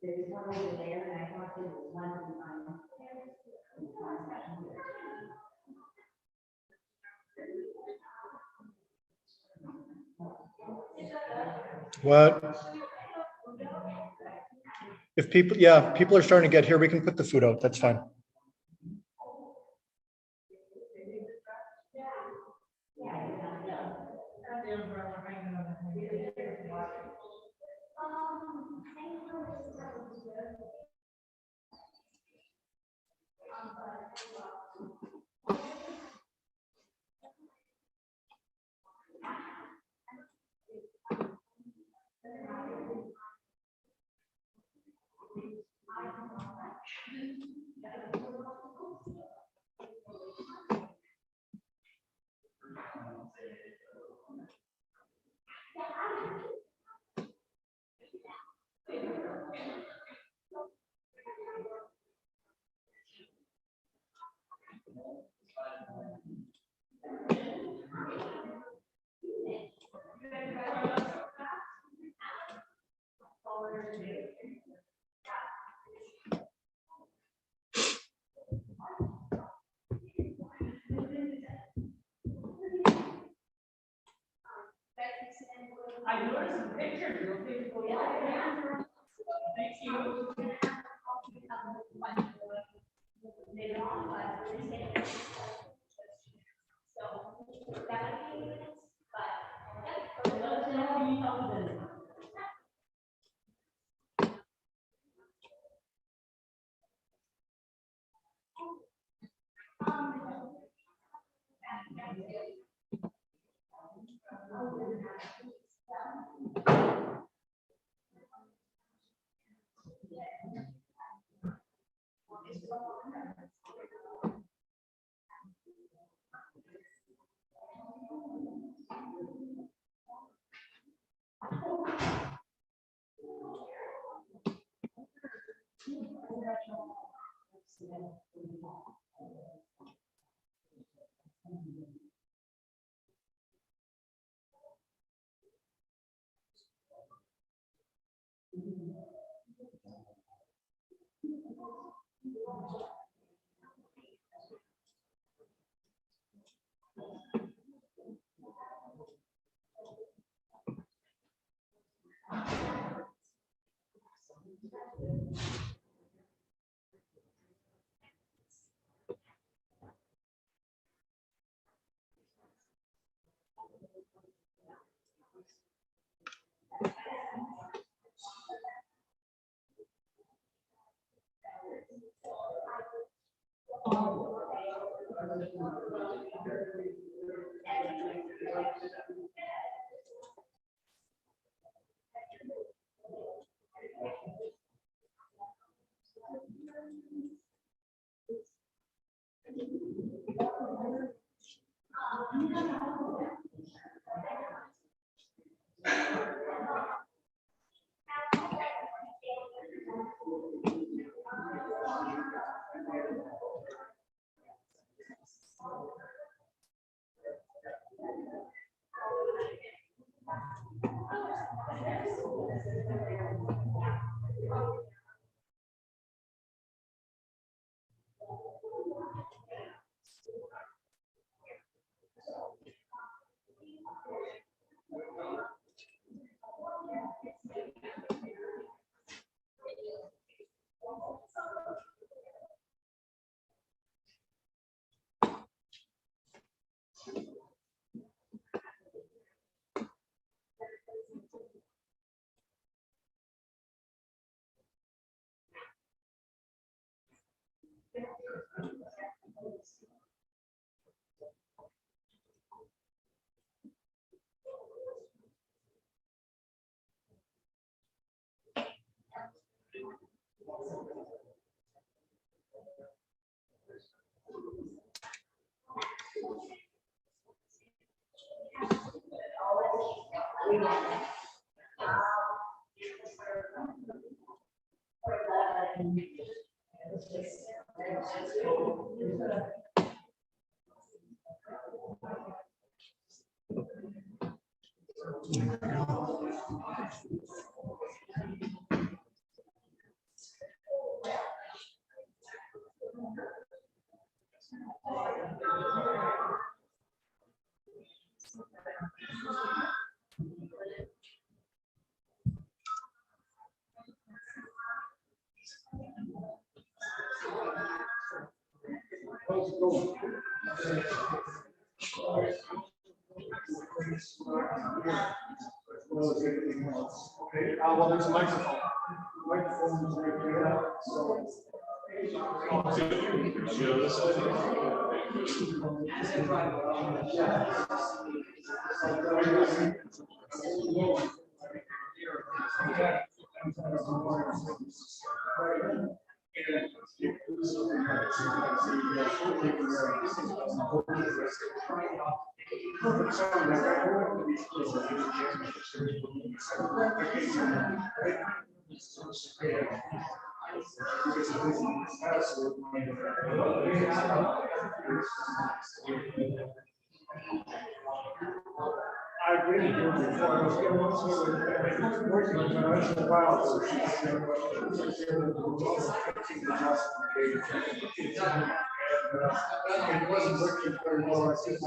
There's one over there, and I thought there was one behind. What? If people, yeah, people are starting to get here, we can put the food out. That's fine. I noticed some pictures. Thank you. Okay, well, there's a microphone. Microphone is right there, so. I've been here before. I was here once working on it for a while. It wasn't working very well. I said,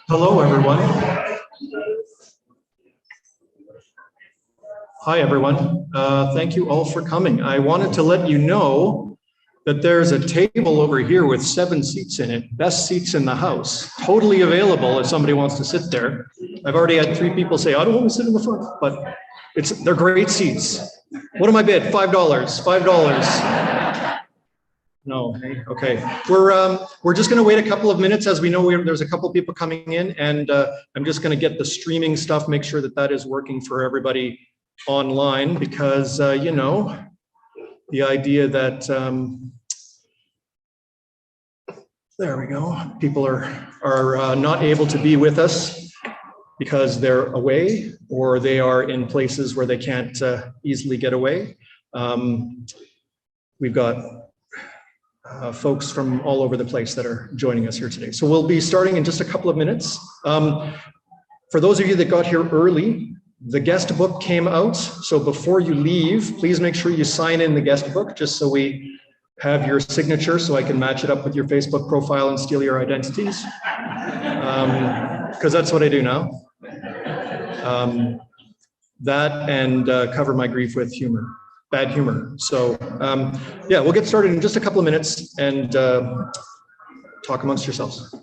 Hello, everyone. Hi, everyone. Thank you all for coming. I wanted to let you know that there's a table over here with 7 seats in it, best seats in the house, totally available if somebody wants to sit there. I've already had 3 people say, I don't want to sit in the front, but they're great seats. What am I bid? $5, $5. No, hey, okay. We're just going to wait a couple of minutes as we know there's a couple of people coming in, and I'm just going to get the streaming stuff, make sure that that is working for everybody online, because you know, the idea that there we go. People are not able to be with us because they're away or they are in places where they can't easily get away. We've got folks from all over the place that are joining us here today. So we'll be starting in just a couple of minutes. For those of you that got here early, the guest book came out. So before you leave, please make sure you sign in the guest book, just so we have your signature so I can match it up with your Facebook profile and steal your identities. Because that's what I do now. That and cover my grief with humor. Bad humor. So yeah, we'll get started in just a couple of minutes and talk amongst yourselves.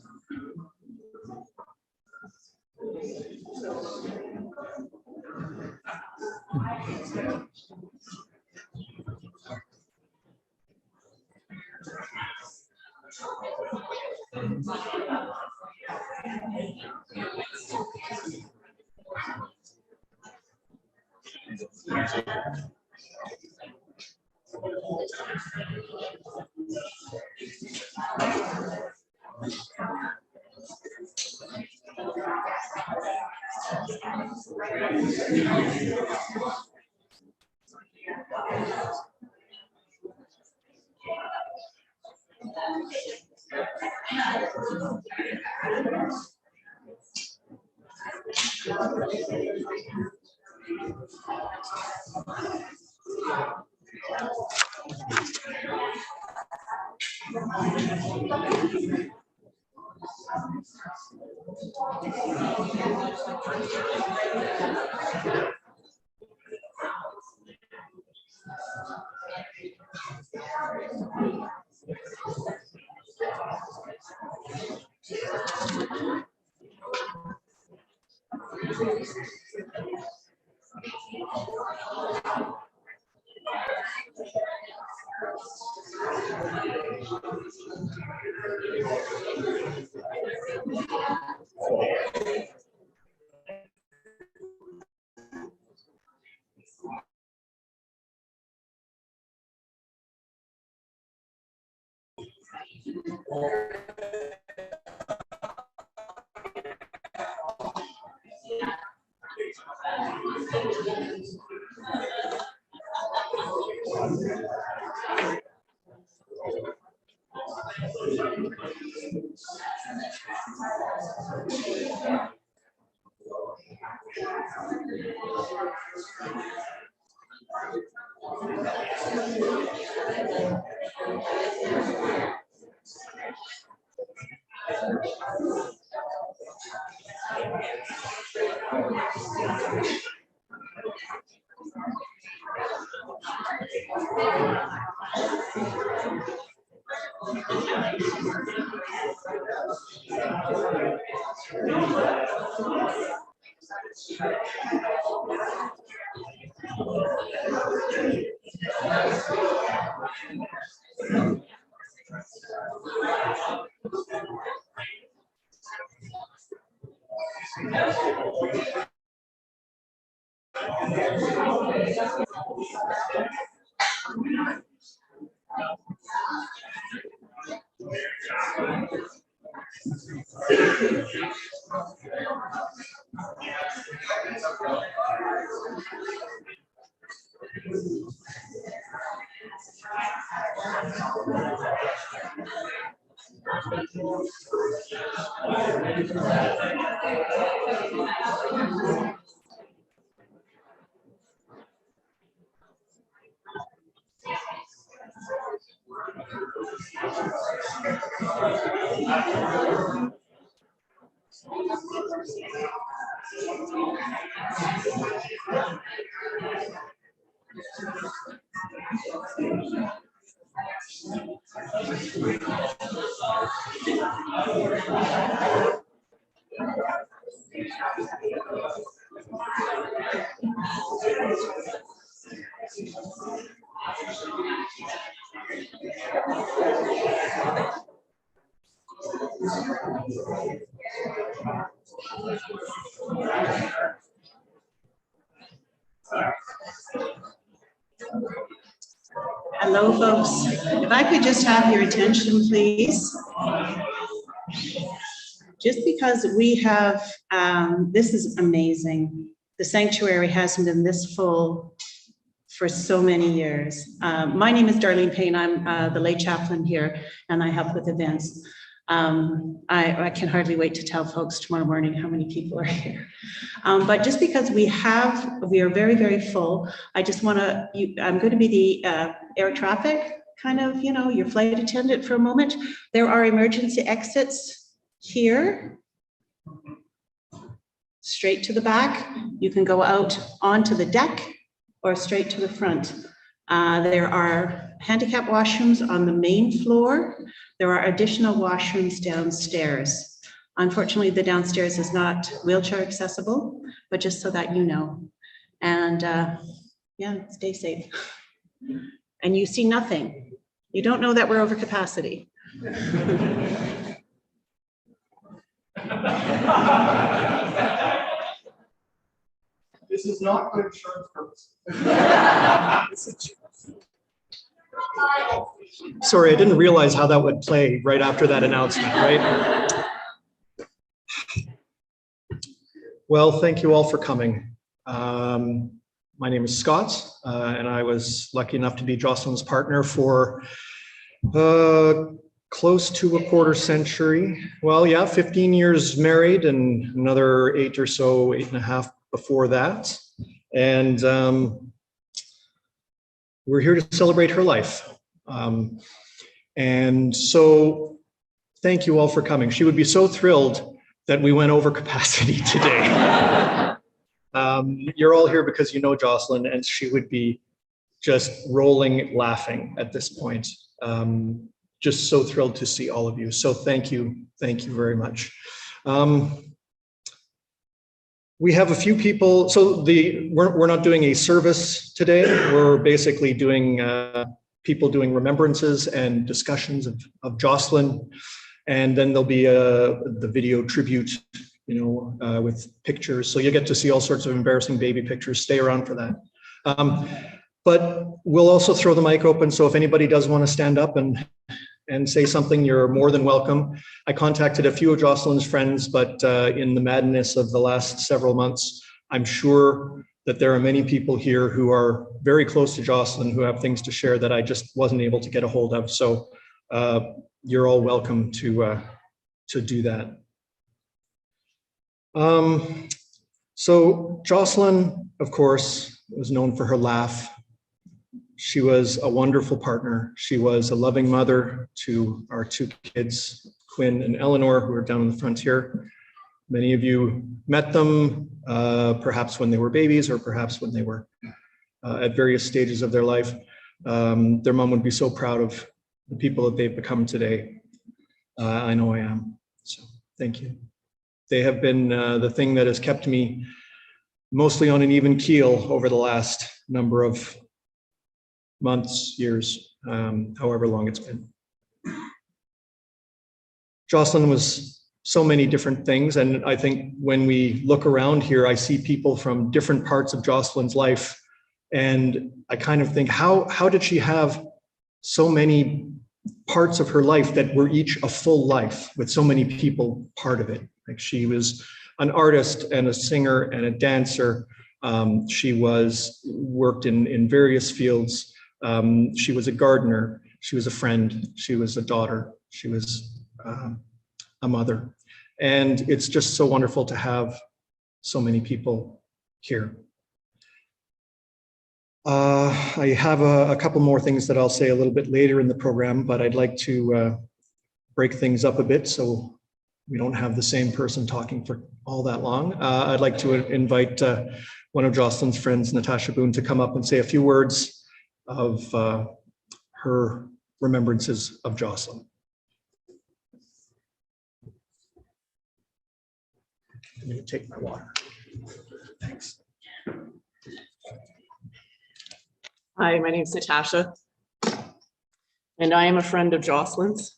Hello, folks. If I could just have your attention, please. Just because we have, this is amazing. The sanctuary hasn't been this full for so many years. My name is Darlene Payne. I'm the lay chaplain here, and I help with events. I can hardly wait to tell folks tomorrow morning how many people are here. But just because we are very, very full, I just want to, I'm going to be the air traffic kind of, your flight attendant for a moment. There are emergency exits here, straight to the back. You can go out onto the deck or straight to the front. There are handicap washrooms on the main floor. There are additional washrooms downstairs. Unfortunately, the downstairs is not wheelchair accessible, but just so that you know. And yeah, stay safe. And you see nothing. You don't know that we're over capacity. This is not for insurance purposes. Sorry, I didn't realize how that would play right after that announcement, right? Well, thank you all for coming. My name is Scott, and I was lucky enough to be Jocelyn's partner for close to a quarter century. Well, yeah, 15 years married and another 8 or so, 8.5 before that. And we're here to celebrate her life. And so thank you all for coming. She would be so thrilled that we went over capacity today. You're all here because you know Jocelyn, and she would be just rolling laughing at this point. Just so thrilled to see all of you. So thank you very much. We have a few people, so we're not doing a service today. We're basically doing people doing remembrances and discussions of Jocelyn, and then there'll be the video tribute, with pictures. So you get to see all sorts of embarrassing baby pictures. Stay around for that. But we'll also throw the mic open, so if anybody does want to stand up and say something, you're more than welcome. I contacted a few of Jocelyn's friends, but in the madness of the last several months, I'm sure that there are many people here who are very close to Jocelyn who have things to share that I just wasn't able to get a hold of. So you're all welcome to do that. So Jocelyn, of course, was known for her laugh. She was a wonderful partner. She was a loving mother to our 2 kids, Quinn and Eleanor, who are down in the front here. Many of you met them, perhaps when they were babies or perhaps when they were at various stages of their life. Their mom would be so proud of the people that they've become today. I know I am. So thank you. They have been the thing that has kept me mostly on an even keel over the last number of months, years, however long it's been. Jocelyn was so many different things, and I think when we look around here, I see people from different parts of Jocelyn's life, and I kind of think, how did she have so many parts of her life that were each a full life with so many people part of it? Like, she was an artist and a singer and a dancer. She worked in various fields. She was a gardener. She was a friend. She was a daughter. She was a mother. And it's just so wonderful to have so many people here. I have a couple more things that I'll say a little bit later in the program, but I'd like to break things up a bit so we don't have the same person talking for all that long. I'd like to invite one of Jocelyn's friends, Natasha Boone, to come up and say a few words of her remembrances of Jocelyn. I'm going to take my water. Thanks. Hi, my name is Natasha, and I am a friend of Jocelyn's.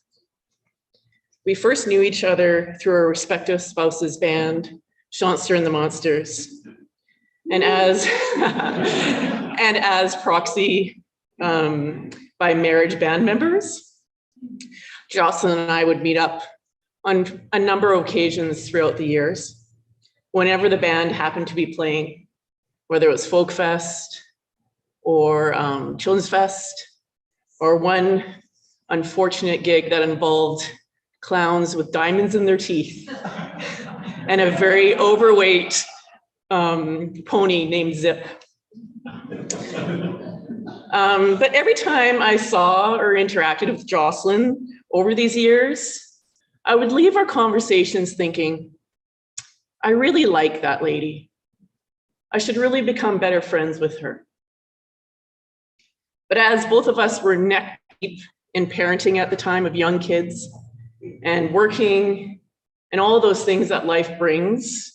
We first knew each other through our respective spouses' band, Shonster and the Monsters, and as and as proxy by marriage band members. Jocelyn and I would meet up on a number of occasions throughout the years, whenever the band happened to be playing, whether it was Folk Fest or Children's Fest, or one unfortunate gig that involved clowns with diamonds in their teeth and a very overweight pony named Zip. But every time I saw or interacted with Jocelyn over these years, I would leave our conversations thinking, I really like that lady. I should really become better friends with her. But as both of us were neck deep in parenting at the time of young kids and working and all those things that life brings,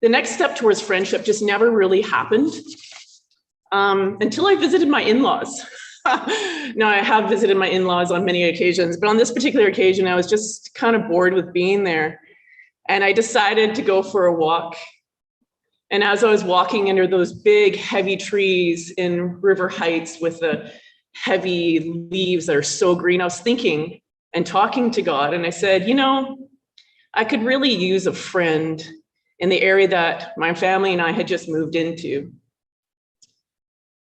the next step towards friendship just never really happened until I visited my in-laws. Now, I have visited my in-laws on many occasions, but on this particular occasion, I was just kind of bored with being there. And I decided to go for a walk. And as I was walking under those big, heavy trees in River Heights with the heavy leaves that are so green, I was thinking and talking to God. And I said, you know, I could really use a friend in the area that my family and I had just moved into.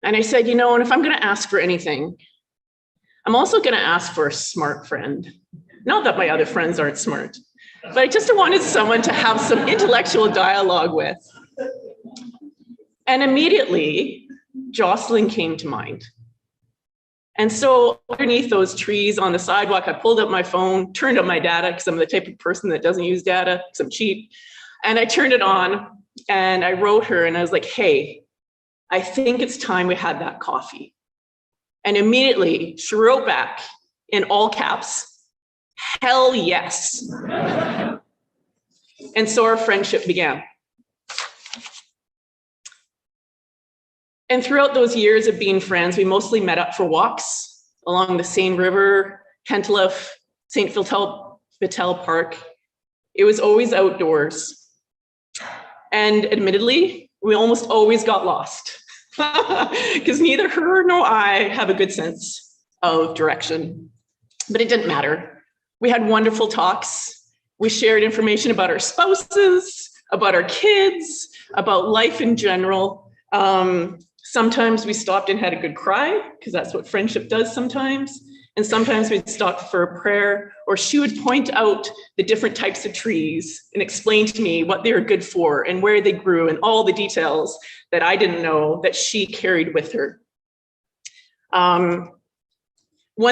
And I said, you know, and if I'm going to ask for anything, I'm also going to ask for a smart friend. Not that my other friends aren't smart, but I just wanted someone to have some intellectual dialogue with. And immediately, Jocelyn came to mind. And so underneath those trees on the sidewalk, I pulled up my phone, turned on my data, because I'm the type of person that doesn't use data, because I'm cheap. And I turned it on and I wrote her and I was like, hey, I think it's time we had that coffee. And immediately she wrote back in all caps, hell yes. And so our friendship began. And throughout those years of being friends, we mostly met up for walks along the Seine River, Kentliff, St. Vital Park. It was always outdoors. And admittedly, we almost always got lost because neither her nor I have a good sense of direction. But it didn't matter. We had wonderful talks. We shared information about our spouses, about our kids, about life in general. Sometimes we stopped and had a good cry, because that's what friendship does sometimes. And sometimes we'd stop for a prayer, or she would point out the different types of trees and explain to me what they were good for and where they grew and all the details that I didn't know that she carried with her. One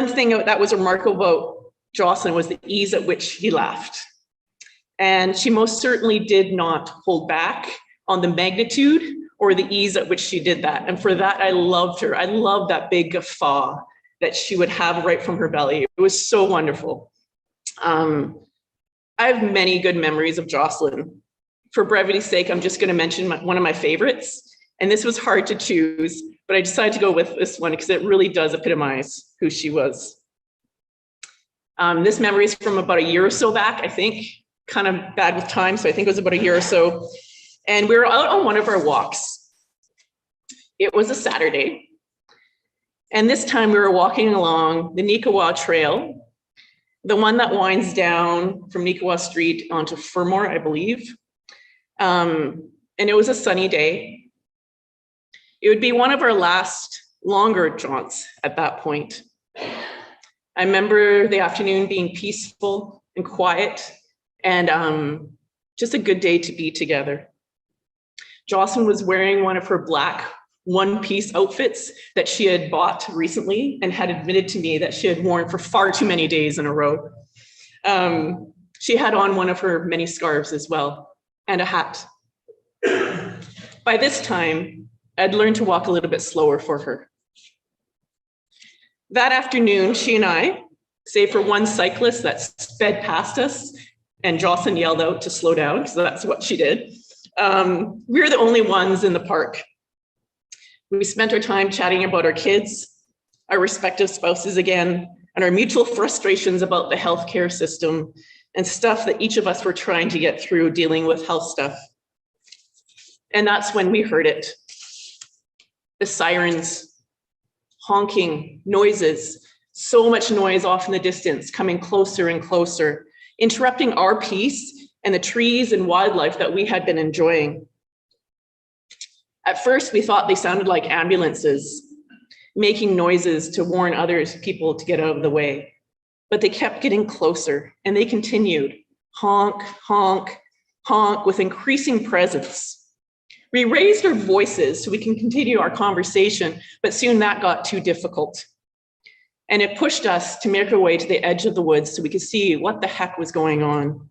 thing that was remarkable about Jocelyn was the ease at which she laughed. And she most certainly did not hold back on the magnitude or the ease at which she did that. And for that, I loved her. I loved that big guffaw that she would have right from her belly. It was so wonderful. I have many good memories of Jocelyn. For brevity's sake, I'm just going to mention one of my favorites. And this was hard to choose, but I decided to go with this one because it really does epitomize who she was. This memory is from about a year or so back, I think. Kind of bad with time, so I think it was about a year or so. And we were out on one of our walks. It was a Saturday. And this time we were walking along the Nikawa Trail, the one that winds down from Nikawa Street onto Fermor, I believe. And it was a sunny day. It would be one of our last longer jaunts at that point. I remember the afternoon being peaceful and quiet, and just a good day to be together. Jocelyn was wearing one of her black one-piece outfits that she had bought recently and had admitted to me that she had worn for far too many days in a row. She had on one of her many scarves as well, and a hat. By this time, I'd learned to walk a little bit slower for her. That afternoon, she and I, save for one cyclist that sped past us, and Jocelyn yelled out to slow down, because that's what she did. We were the only ones in the park. We spent our time chatting about our kids, our respective spouses again, and our mutual frustrations about the healthcare system and stuff that each of us were trying to get through dealing with health stuff. And that's when we heard it. The sirens, honking, noises, so much noise off in the distance, coming closer and closer, interrupting our peace and the trees and wildlife that we had been enjoying. At first, we thought they sounded like ambulances, making noises to warn people to get out of the way. But they kept getting closer, and they continued, honk, honk, honk, with increasing presence. We raised our voices so we can continue our conversation, but soon that got too difficult. And it pushed us to make our way to the edge of the woods so we could see what the heck was going on.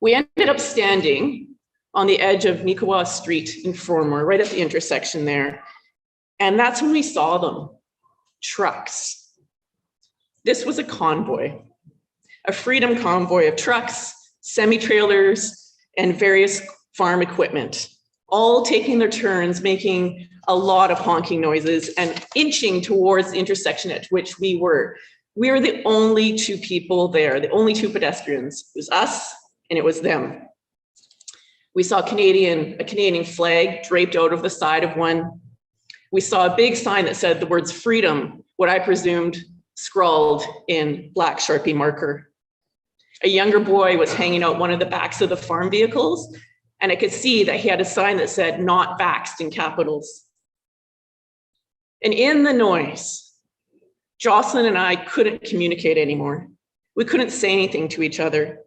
We ended up standing on the edge of Nikawa Street in Fermor, right at the intersection there. And that's when we saw them, trucks. This was a convoy, a freedom convoy of trucks, semi-trailers, and various farm equipment, all taking their turns, making a lot of honking noises and inching towards the intersection at which we were. We were the only two people there, the only two pedestrians. It was us and it was them. We saw a Canadian flag draped out of the side of one. We saw a big sign that said the words freedom, what I presumed scrawled in black Sharpie marker. A younger boy was hanging out one of the backs of the farm vehicles, and I could see that he had a sign that said not vaxxed in capitals. And in the noise, Jocelyn and I couldn't communicate anymore. We couldn't say anything to each other,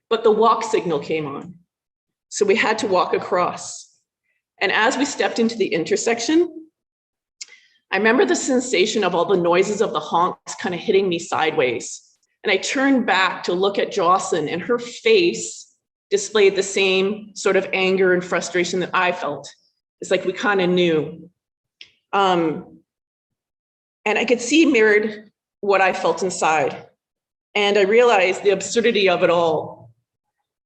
but the walk signal came on. So we had to walk across. And as we stepped into the intersection, I remember the sensation of all the noises of the honks kind of hitting me sideways. And I turned back to look at Jocelyn, and her face displayed the same sort of anger and frustration that I felt. It's like we kind of knew. And I could see mirrored what I felt inside. And I realized the absurdity of it all.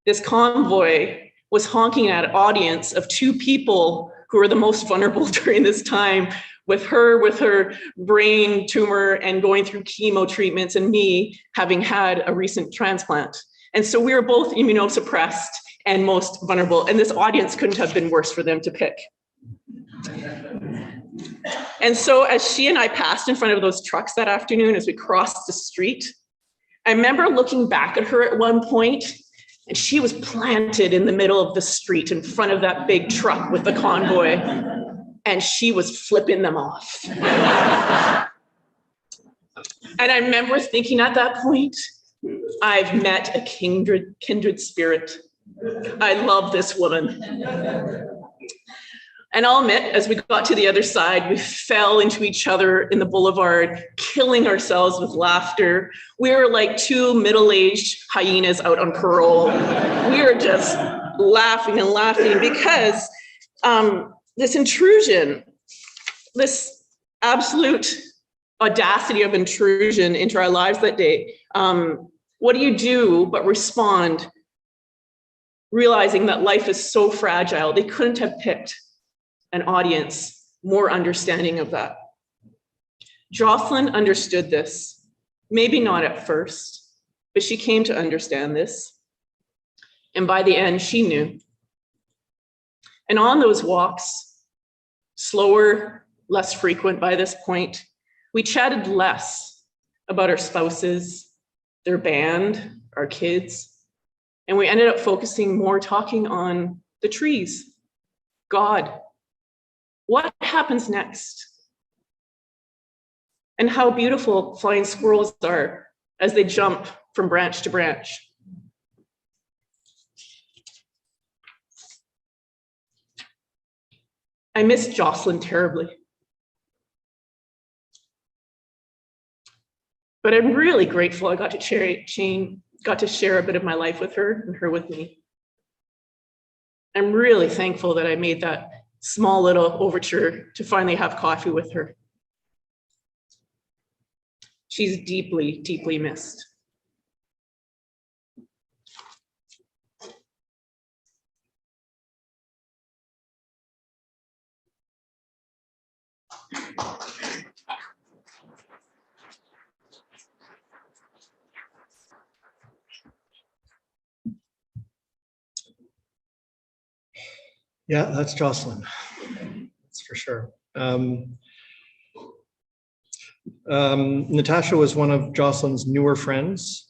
This convoy was honking at an audience of two people who were the most vulnerable during this time, with her brain tumor and going through chemo treatments, and me having had a recent transplant. And so we were both immunosuppressed and most vulnerable, and this audience couldn't have been worse for them to pick. And so as she and I passed in front of those trucks that afternoon, as we crossed the street, I remember looking back at her at one point, and she was planted in the middle of the street in front of that big truck with the convoy, and she was flipping them off. And I remember thinking at that point, I've met a kindred spirit. I love this woman. And I'll admit, as we got to the other side, we fell into each other in the boulevard, killing ourselves with laughter. We were like two middle-aged hyenas out on parole. We were just laughing and laughing because this intrusion, this absolute audacity of intrusion into our lives that day. What do you do but respond, realizing that life is so fragile? They couldn't have picked an audience more understanding of that. Jocelyn understood this, maybe not at first, but she came to understand this. And by the end, she knew. And on those walks, slower, less frequent by this point, we chatted less about our spouses, their band, our kids, and we ended up focusing more talking on the trees, God, what happens next, and how beautiful flying squirrels are as they jump from branch to branch. I miss Jocelyn terribly. But I'm really grateful I got to share a bit of my life with her and her with me. I'm really thankful that I made that small little overture to finally have coffee with her. She's deeply, deeply missed. Yeah, that's Jocelyn. That's for sure. Natasha was one of Jocelyn's newer friends,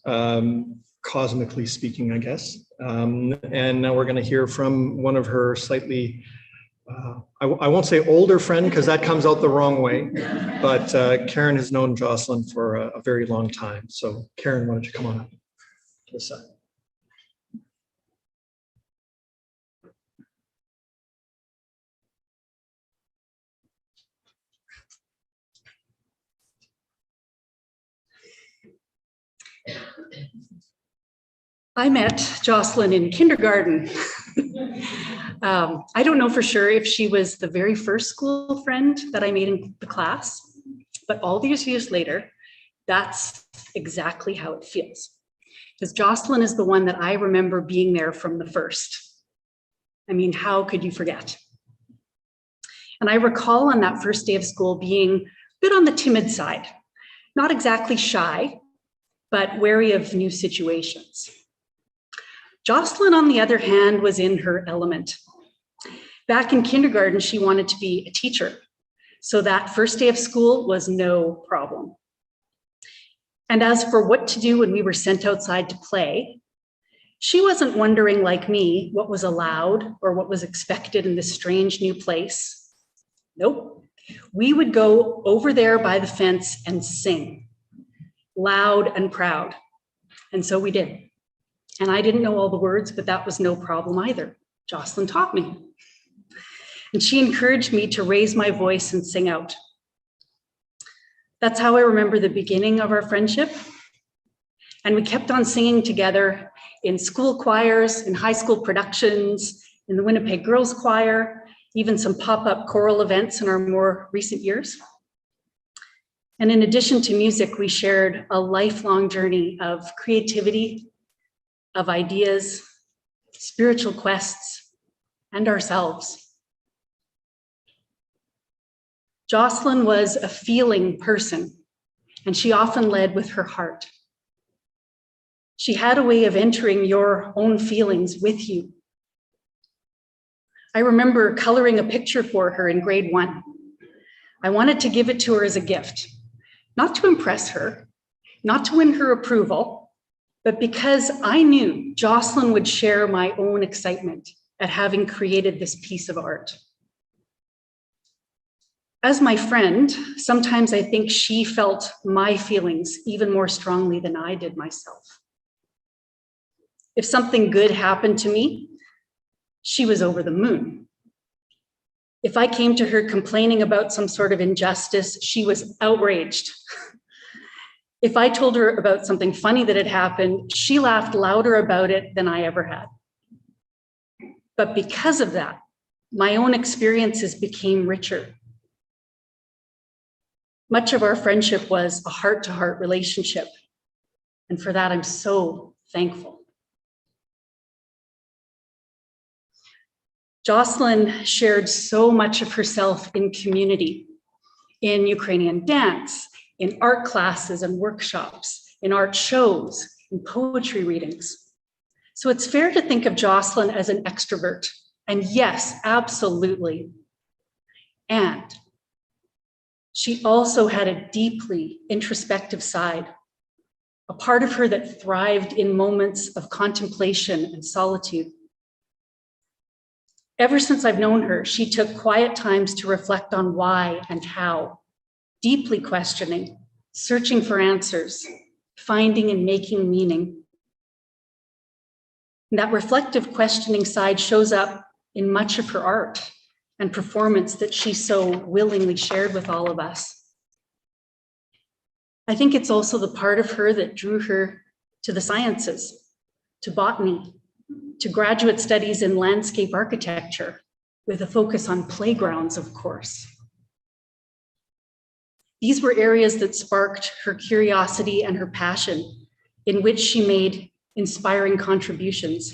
cosmically speaking, I guess. And now we're going to hear from one of her slightly, I won't say older friend because that comes out the wrong way, but Karen has known Jocelyn for a very long time. So Karen, why don't you come on up to the side? I met Jocelyn in kindergarten. I don't know for sure if she was the very first school friend that I made in the class, but all these years later, that's exactly how it feels. Because Jocelyn is the one that I remember being there from the first. I mean, how could you forget? And I recall on that first day of school being a bit on the timid side, not exactly shy, but wary of new situations. Jocelyn, on the other hand, was in her element. Back in kindergarten, she wanted to be a teacher. So that first day of school was no problem. And as for what to do when we were sent outside to play, she wasn't wondering, like me, what was allowed or what was expected in this strange new place. Nope. We would go over there by the fence and sing, loud and proud. And so we did. And I didn't know all the words, but that was no problem either. Jocelyn taught me. And she encouraged me to raise my voice and sing out. That's how I remember the beginning of our friendship. And we kept on singing together in school choirs, in high school productions, in the Winnipeg Girls Choir, even some pop-up choral events in our more recent years. And in addition to music, we shared a lifelong journey of creativity, of ideas, spiritual quests, and ourselves. Jocelyn was a feeling person, and she often led with her heart. She had a way of entering your own feelings with you. I remember coloring a picture for her in grade 1. I wanted to give it to her as a gift, not to impress her, not to win her approval, but because I knew Jocelyn would share my own excitement at having created this piece of art. As my friend, sometimes I think she felt my feelings even more strongly than I did myself. If something good happened to me, she was over the moon. If I came to her complaining about some sort of injustice, she was outraged. If I told her about something funny that had happened, she laughed louder about it than I ever had. But because of that, my own experiences became richer. Much of our friendship was a heart-to-heart relationship. And for that, I'm so thankful. Jocelyn shared so much of herself in community, in Ukrainian dance, in art classes and workshops, in art shows, in poetry readings. So it's fair to think of Jocelyn as an extrovert. And yes, absolutely. And she also had a deeply introspective side, a part of her that thrived in moments of contemplation and solitude. Ever since I've known her, she took quiet times to reflect on why and how, deeply questioning, searching for answers, finding and making meaning. And that reflective questioning side shows up in much of her art and performance that she so willingly shared with all of us. I think it's also the part of her that drew her to the sciences, to botany, to graduate studies in landscape architecture, with a focus on playgrounds, of course. These were areas that sparked her curiosity and her passion, in which she made inspiring contributions.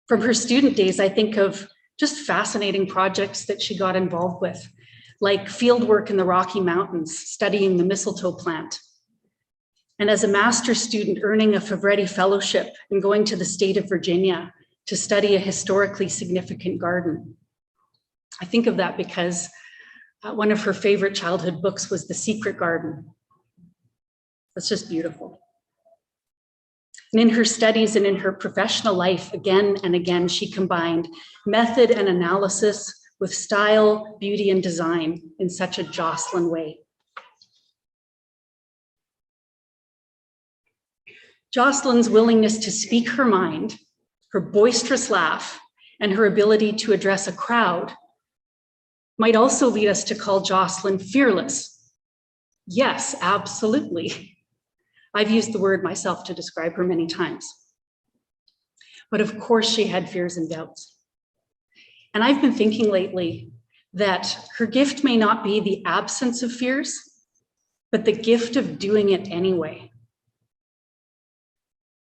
From her student days, I think of just fascinating projects that she got involved with, like fieldwork in the Rocky Mountains, studying the mistletoe plant. And as a master's student, earning a Favretti Fellowship and going to the state of Virginia to study a historically significant garden. I think of that because one of her favorite childhood books was The Secret Garden. That's just beautiful. And in her studies and in her professional life, again and again, she combined method and analysis with style, beauty, and design in such a Jocelyn way. Jocelyn's willingness to speak her mind, her boisterous laugh, and her ability to address a crowd might also lead us to call Jocelyn fearless. Yes, absolutely. I've used the word myself to describe her many times. But of course she had fears and doubts. And I've been thinking lately that her gift may not be the absence of fears, but the gift of doing it anyway.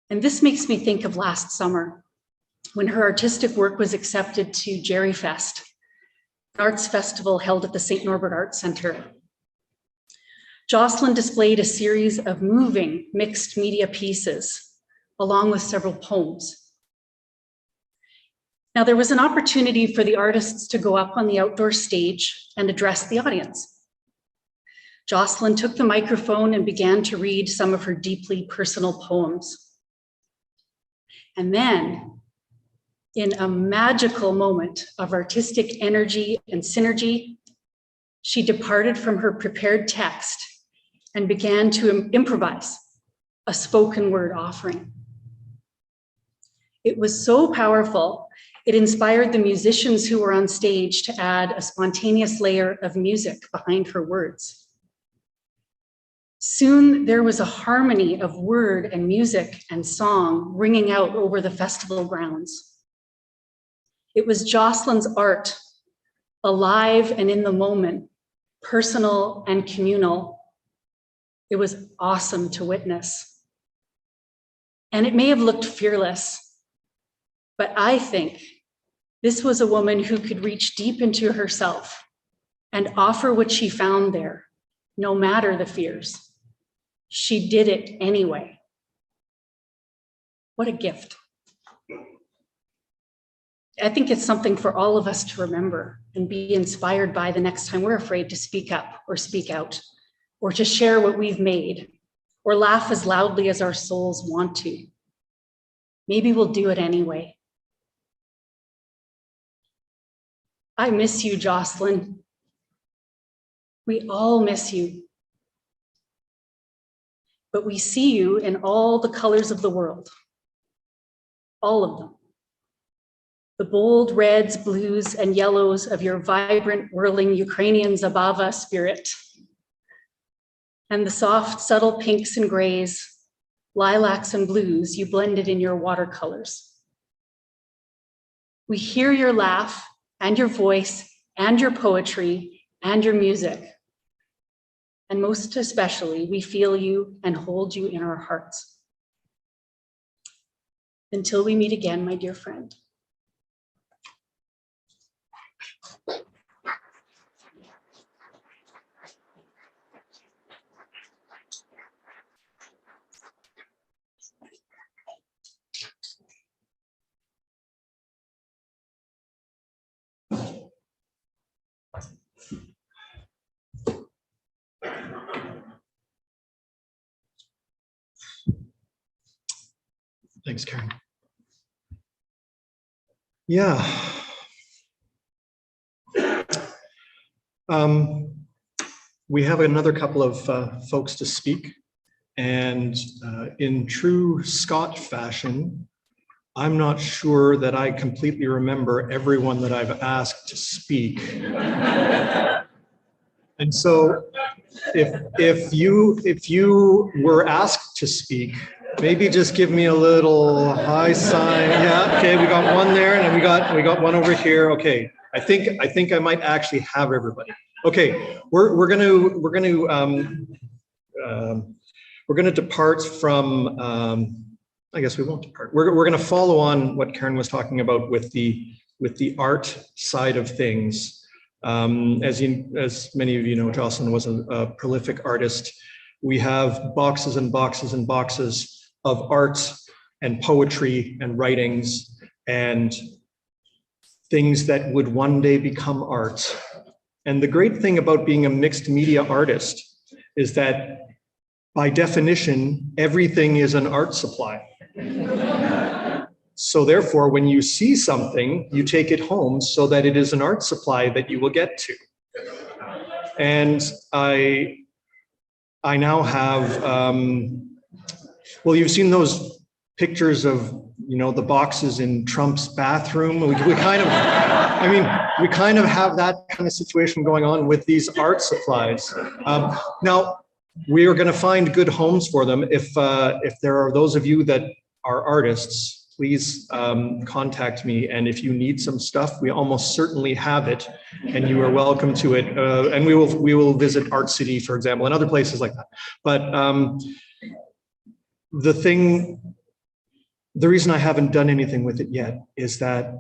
And this makes me think of last summer when her artistic work was accepted to Jerry Fest, an arts festival held at the St. Norbert Arts Center. Jocelyn displayed a series of moving mixed media pieces, along with several poems. Now, there was an opportunity for the artists to go up on the outdoor stage and address the audience. Jocelyn took the microphone and began to read some of her deeply personal poems. And then, in a magical moment of artistic energy and synergy, she departed from her prepared text and began to improvise a spoken word offering. It was so powerful, it inspired the musicians who were on stage to add a spontaneous layer of music behind her words. Soon there was a harmony of word and music and song ringing out over the festival grounds. It was Jocelyn's art, alive and in the moment, personal and communal. It was awesome to witness. And it may have looked fearless, but I think this was a woman who could reach deep into herself and offer what she found there, no matter the fears. She did it anyway. What a gift. I think it's something for all of us to remember and be inspired by the next time we're afraid to speak up or speak out, or to share what we've made, or laugh as loudly as our souls want to. Maybe we'll do it anyway. I miss you, Jocelyn. We all miss you. But we see you in all the colors of the world, all of them. The bold reds, blues, and yellows of your vibrant, whirling Ukrainian Zabava spirit, and the soft, subtle pinks and grays, lilacs and blues you blended in your watercolors. We hear your laugh and your voice and your poetry and your music And most especially, we feel you and hold you in our hearts. Until we meet again, my dear friend. Thanks, Karen. Yeah. We have another couple of folks to speak, and in true Scott fashion, I'm not sure that I completely remember everyone that I've asked to speak. And so if you were asked to speak, maybe just give me a little high sign. Yeah, okay, we got one there, and then we got one over here. Okay, I think I might actually have everybody. Okay, we're gonna depart from. I guess we won't depart. We're gonna follow on what Karen was talking about with the art side of things. As many of you know, Jocelyn was a prolific artist. We have boxes and boxes and boxes of art and poetry and writings and things that would one day become art. And the great thing about being a mixed media artist is that by definition, everything is an art supply. So therefore, when you see something, you take it home so that it is an art supply that you will get to. And I now have, well, you've seen those pictures of, you know, the boxes in Trump's bathroom. We kind of, I mean, we kind of have that kind of situation going on with these art supplies. Now, we are going to find good homes for them. If there are those of you that are artists, please contact me. And if you need some stuff, we almost certainly have it, and you are welcome to it. And we will visit Art City, for example, and other places like that. But the reason I haven't done anything with it yet is that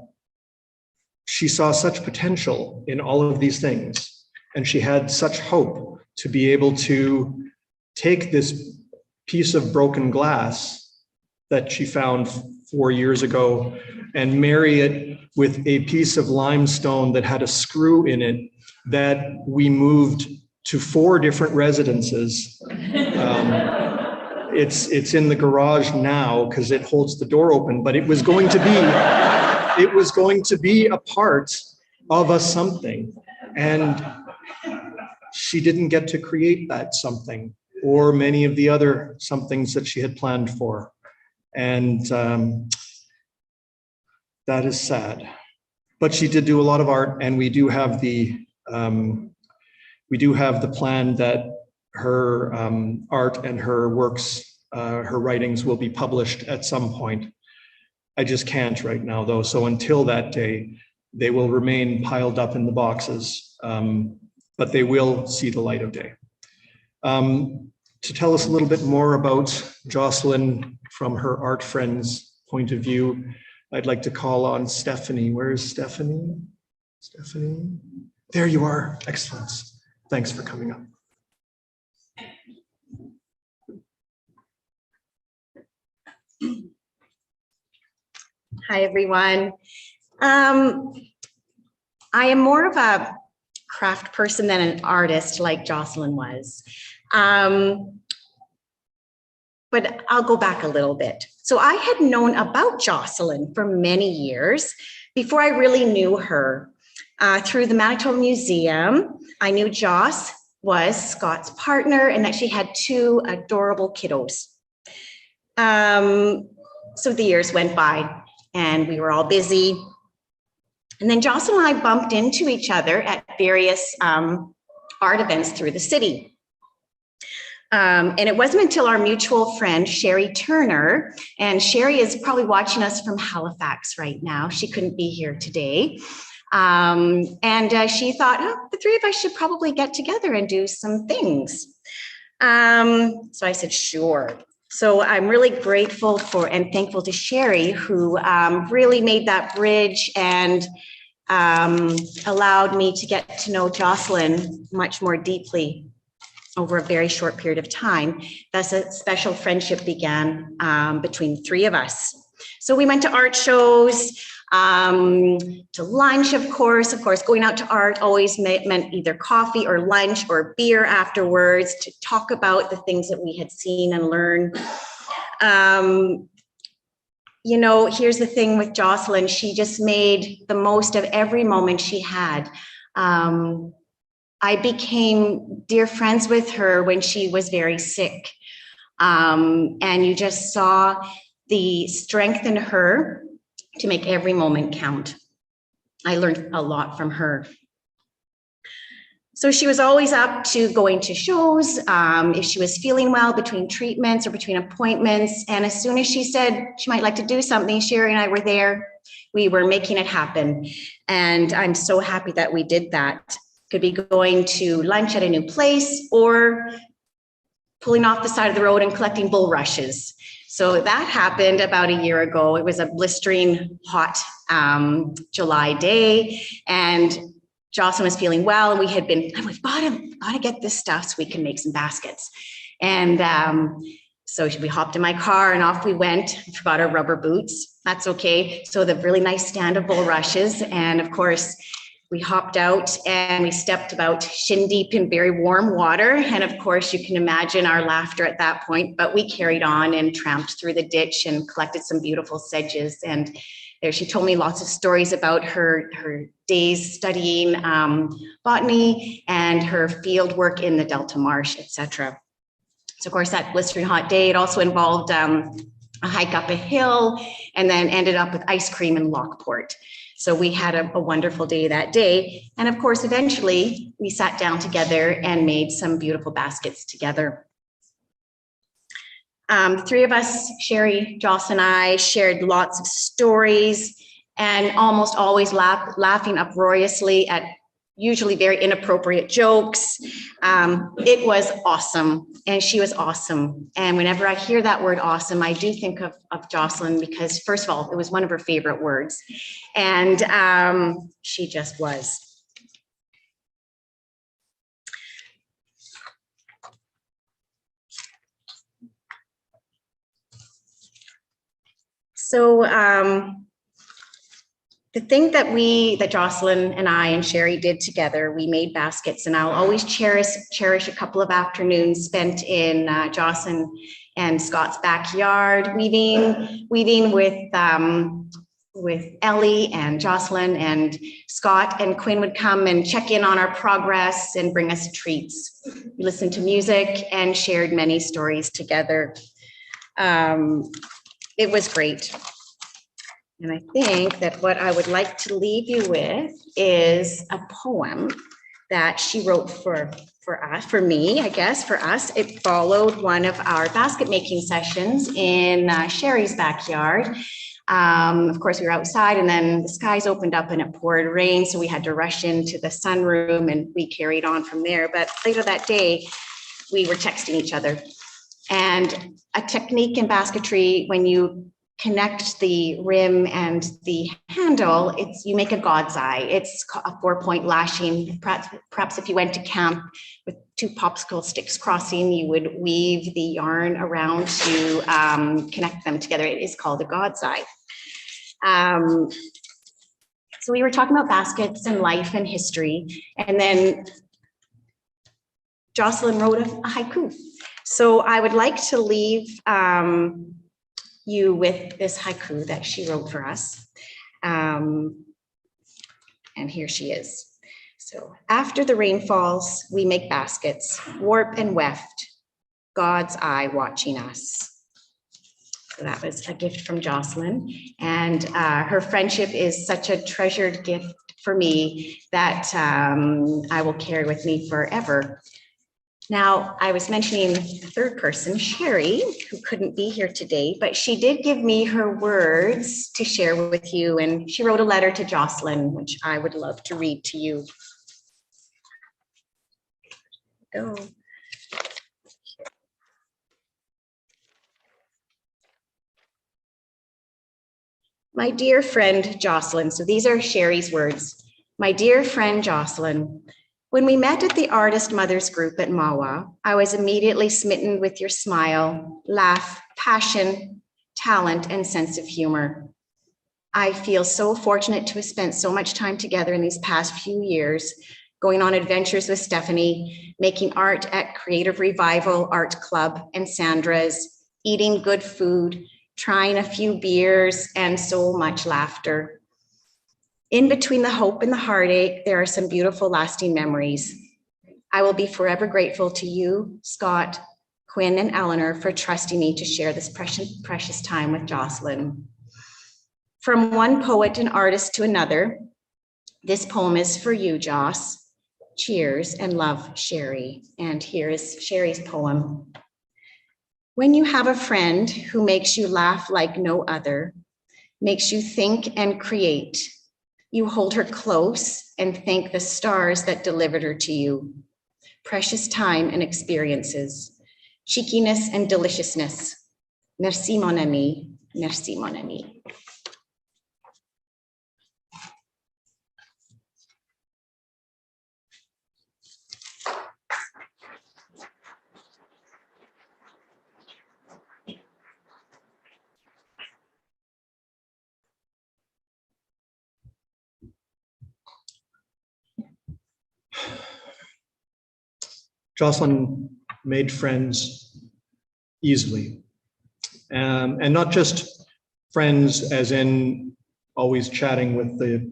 she saw such potential in all of these things, and she had such hope to be able to take this piece of broken glass that she found 4 years ago and marry it with a piece of limestone that had a screw in it that we moved to 4 different residences. It's in the garage now because it holds the door open, but it was going to be a part of a something, and she didn't get to create that something or many of the other somethings that she had planned for. And that is sad. But she did do a lot of art, and we do have the plan that her art and her works, her writings will be published at some point. I just can't right now, though. So until that day, they will remain piled up in the boxes, but they will see the light of day. To tell us a little bit more about Jocelyn from her art friend's point of view, I'd like to call on Stephanie. Where is Stephanie? Stephanie? There you are. Excellent. Thanks for coming up. Hi, everyone. I am more of a craft person than an artist like Jocelyn was. But I'll go back a little bit. So I had known about Jocelyn for many years before I really knew her. Through the Manitoba Museum, I knew Joss was Scott's partner and that she had 2 adorable kiddos. So the years went by and we were all busy. And then Jocelyn and I bumped into each other at various art events through the city. And it wasn't until our mutual friend, Sherry Turner, and Sherry is probably watching us from Halifax right now. She couldn't be here today. And she thought, oh, the three of us should probably get together and do some things. So I said, sure. So I'm really grateful for and thankful to Sherry, who really made that bridge and allowed me to get to know Jocelyn much more deeply over a very short period of time. Thus, a special friendship began between the three of us. So we went to art shows, to lunch, of course. Going out to art always meant either coffee or lunch or beer afterwards to talk about the things that we had seen and learned. You know, here's the thing with Jocelyn. She just made the most of every moment she had. I became dear friends with her when she was very sick. And you just saw the strength in her to make every moment count. I learned a lot from her. So she was always up to going to shows, if she was feeling well between treatments or between appointments. And as soon as she said she might like to do something, Sherry and I were there. We were making it happen. And I'm so happy that we did that. Could be going to lunch at a new place or pulling off the side of the road and collecting bulrushes. So that happened about a year ago. It was a blistering hot July day, and Jocelyn was feeling well, and we've got to get this stuff so we can make some baskets. And so we hopped in my car and off we went. I forgot our rubber boots. That's okay. So the really nice stand of bulrushes, and of course, we hopped out and we stepped about shin deep in very warm water. And of course, you can imagine our laughter at that point, but we carried on and tramped through the ditch and collected some beautiful sedges. And there she told me lots of stories about her days studying botany and her field work in the Delta Marsh, etc. So of course, that blistering hot day, it also involved a hike up a hill and then ended up with ice cream in Lockport. So we had a wonderful day that day. And of course, eventually we sat down together and made some beautiful baskets together. The three of us, Sherry, Jocelyn, and I, shared lots of stories and almost always laughing uproariously at usually very inappropriate jokes. It was awesome, and she was awesome. And whenever I hear that word awesome, I do think of Jocelyn because, first of all, it was one of her favorite words. And she just was. So the thing that Jocelyn and I and Sherry did together, we made baskets, and I'll always cherish a couple of afternoons spent in Jocelyn and Scott's backyard, weaving with Ellie and Jocelyn, and Scott and Quinn would come and check in on our progress and bring us treats. We listened to music and shared many stories together. It was great. And I think that what I would like to leave you with is a poem that she wrote for us, for me, I guess, for us. It followed one of our basket making sessions in Sherry's backyard. Of course, we were outside and then the skies opened up and it poured rain. So we had to rush into the sunroom and we carried on from there. But later that day, we were texting each other. And a technique in basketry, when you connect the rim and the handle, you make a God's eye. It's a 4-point lashing. Perhaps if you went to camp with 2 popsicle sticks crossing, you would weave the yarn around to connect them together. It is called a God's eye. So we were talking about baskets and life and history, and then Jocelyn wrote a haiku. So I would like to leave you with this haiku that she wrote for us. And here she is. So after the rain falls, we make baskets, warp and weft, God's eye watching us. So that was a gift from Jocelyn. And her friendship is such a treasured gift for me that I will carry with me forever. Now, I was mentioning the third person, Sherry, who couldn't be here today, but she did give me her words to share with you. And she wrote a letter to Jocelyn, which I would love to read to you. Go. My dear friend Jocelyn, so these are Sherry's words. My dear friend Jocelyn, when we met at the Artist Mothers Group at MAWA, I was immediately smitten with your smile, laugh, passion, talent, and sense of humor. I feel so fortunate to have spent so much time together in these past few years, going on adventures with Stephanie, making art at Creative Revival Art Club and Sandra's, eating good food, trying a few beers, and so much laughter. In between the hope and the heartache, there are some beautiful lasting memories. I will be forever grateful to you, Scott, Quinn, and Eleanor for trusting me to share this precious time with Jocelyn. From one poet and artist to another, this poem is for you, Joss. Cheers and love, Sherry. And here is Sherry's poem. When you have a friend who makes you laugh like no other, makes you think and create, you hold her close and thank the stars that delivered her to you. Precious time and experiences, cheekiness and deliciousness. Merci, mon ami. Merci, mon ami. Jocelyn made friends easily, and not just friends as in always chatting with the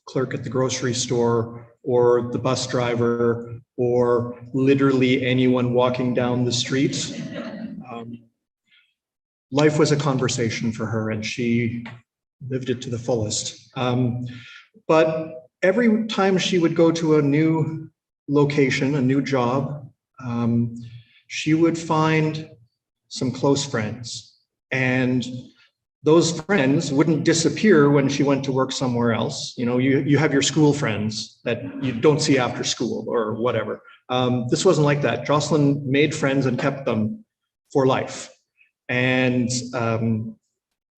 clerk at the grocery store or the bus driver or literally anyone walking down the street. Life was a conversation for her and she lived it to the fullest. But every time she would go to a new location, a new job, she would find some close friends, and those friends wouldn't disappear when she went to work somewhere else. You know, you have your school friends that you don't see after school or whatever. This wasn't like that. Jocelyn made friends and kept them for life. And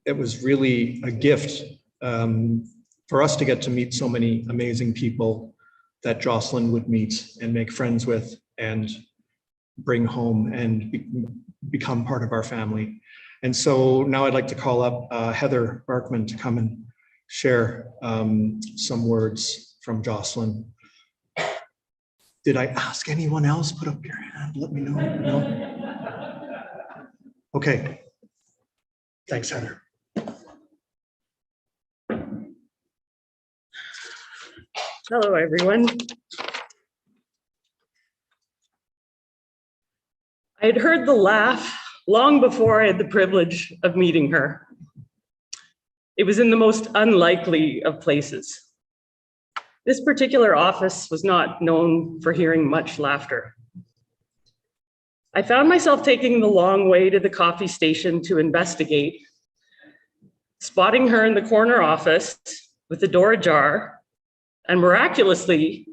it was really a gift for us to get to meet so many amazing people that Jocelyn would meet and make friends with and bring home and become part of our family. And so now I'd like to call up Heather Barkman to come and share some words from Jocelyn. Did I ask anyone else? Put up your hand, let me know. No? Okay. Thanks, Heather. Hello, everyone. I had heard the laugh long before I had the privilege of meeting her. It was in the most unlikely of places. This particular office was not known for hearing much laughter. I found myself taking the long way to the coffee station to investigate, spotting her in the corner office with the door ajar, and miraculously,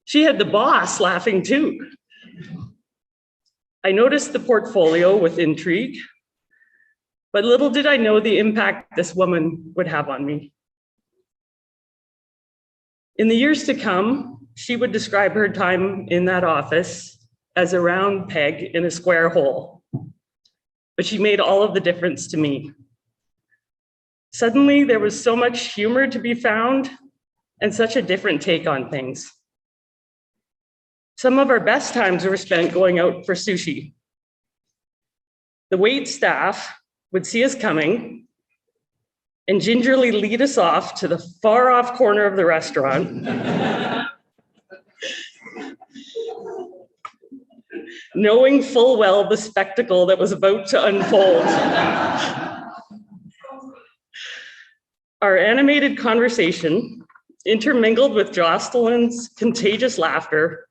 she had the boss laughing too. I noticed the portfolio with intrigue, but little did I know the impact this woman would have on me. In the years to come, she would describe her time in that office as a round peg in a square hole, but she made all of the difference to me. Suddenly, there was so much humor to be found and such a different take on things. Some of our best times were spent going out for sushi. The wait staff would see us coming and gingerly lead us off to the far off corner of the restaurant, knowing full well the spectacle that was about to unfold. Our animated conversation, intermingled with Jocelyn's contagious laughter,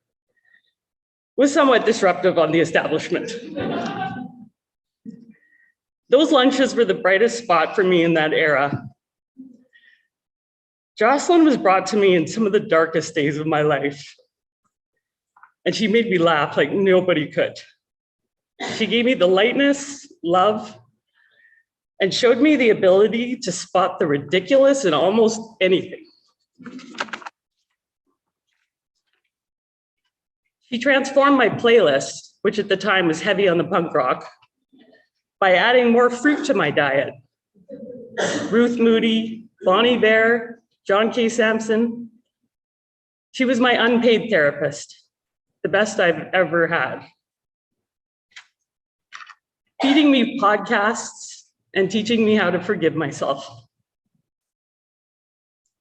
was somewhat disruptive on the establishment. Those lunches were the brightest spot for me in that era. Jocelyn was brought to me in some of the darkest days of my life, and she made me laugh like nobody could. She gave me the lightness, love, and showed me the ability to spot the ridiculous in almost anything. She transformed my playlist, which at the time was heavy on the punk rock, by adding more fruit to my diet. Ruth Moody, Bonnie Bear, John K. Sampson. She was my unpaid therapist, the best I've ever had. Feeding me podcasts and teaching me how to forgive myself.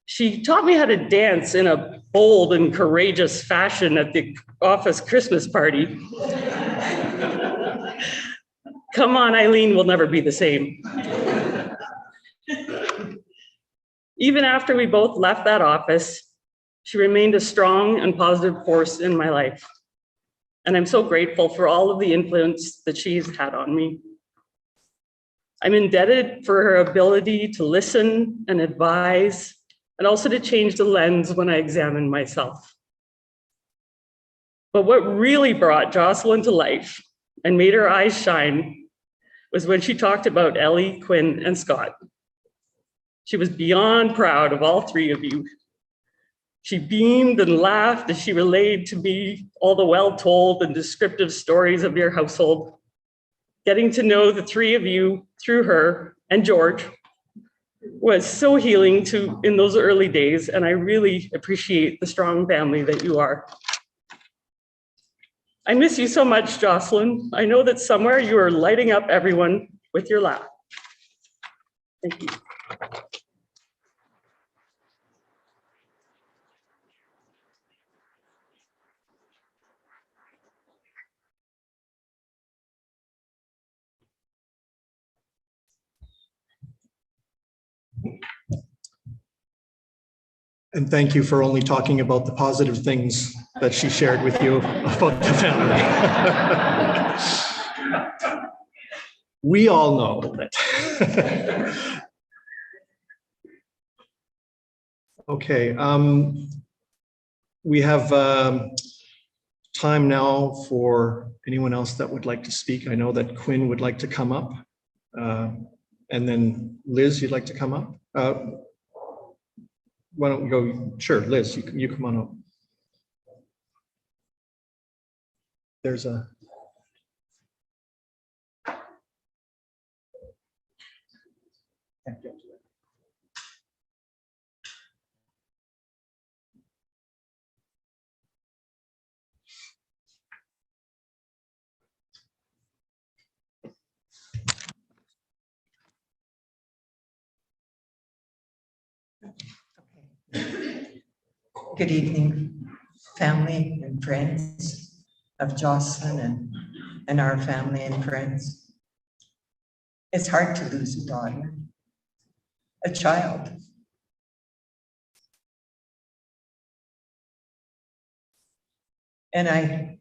She taught me how to dance in a bold and courageous fashion at the office Christmas party. Come on, Eileen will never be the same. Even after we both left that office, she remained a strong and positive force in my life. And I'm so grateful for all of the influence that she's had on me. I'm indebted for her ability to listen and advise, and also to change the lens when I examine myself. But what really brought Jocelyn to life and made her eyes shine was when she talked about Ellie, Quinn, and Scott. She was beyond proud of all three of you. She beamed and laughed as she relayed to me all the well-told and descriptive stories of your household. Getting to know the three of you through her and George was so healing in those early days, and I really appreciate the strong family that you are. I miss you so much, Jocelyn. I know that somewhere you are lighting up everyone with your laugh. Thank you. And thank you for only talking about the positive things that she shared with you about the family. We all know that. Okay, we have time now for anyone else that would like to speak. I know that Quinn would like to come up. And then Liz, you'd like to come up? Why don't we go? Sure, Liz, you come on up. There's a. Good evening, family and friends of Jocelyn and our family and friends. It's hard to lose a daughter, a child. And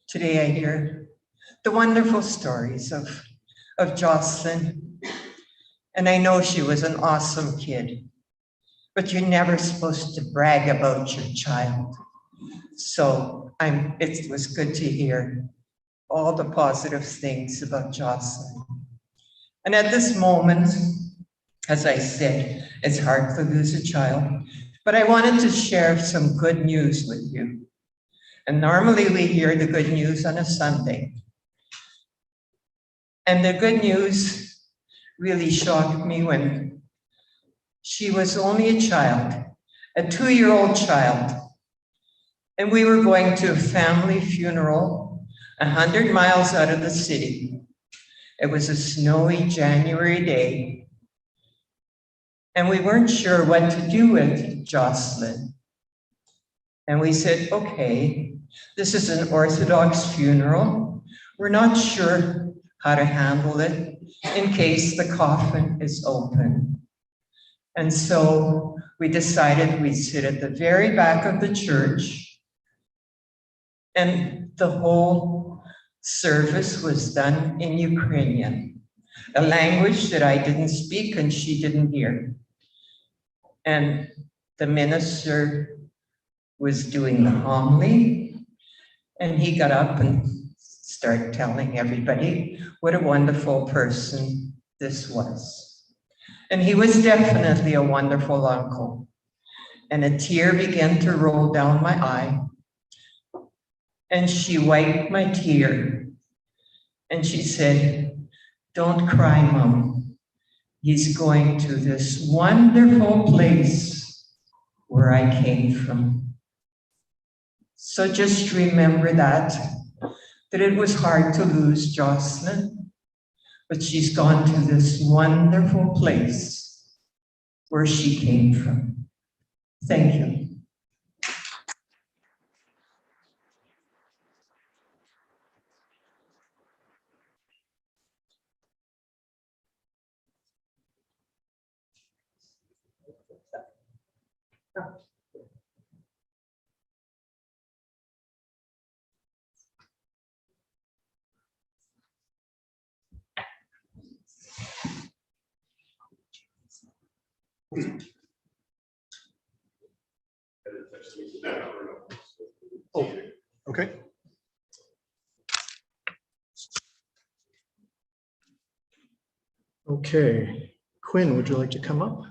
today I hear the wonderful stories of Jocelyn. And I know she was an awesome kid. But you're never supposed to brag about your child. So it was good to hear all the positive things about Jocelyn. And at this moment, as I said, it's hard to lose a child, but I wanted to share some good news with you. And normally we hear the good news on a Sunday. And the good news really shocked me when she was only a child, a 2-year-old child. And we were going to a family funeral 100 miles out of the city. It was a snowy January day. And we weren't sure what to do with Jocelyn. And we said, okay, this is an Orthodox funeral. We're not sure how to handle it in case the coffin is open. And so we decided we'd sit at the very back of the church. And the whole service was done in Ukrainian, a language that I didn't speak and she didn't hear. And the minister was doing the homily, and he got up and started telling everybody what a wonderful person this was. And he was definitely a wonderful uncle. And a tear began to roll down my eye. And she wiped my tear. And she said, "Don't cry, Mom. He's going to this wonderful place where I came from." So just remember that it was hard to lose Jocelyn, but she's gone to this wonderful place where she came from. Thank you. Oh, okay. Okay, Quinn, would you like to come up?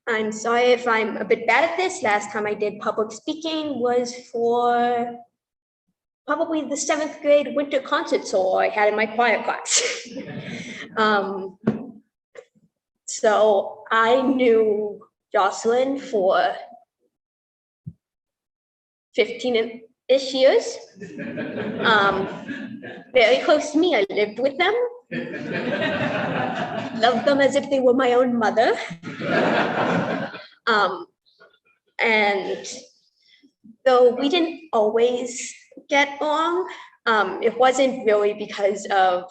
I'm sorry if I'm a bit bad at this. Last time I did public speaking was for probably the 7th grade winter concert solo I had in my choir class. So I knew Jocelyn for 15-ish years. Very close to me. I lived with them. Loved them as if they were my own mother. And though we didn't always get along, it wasn't really because of,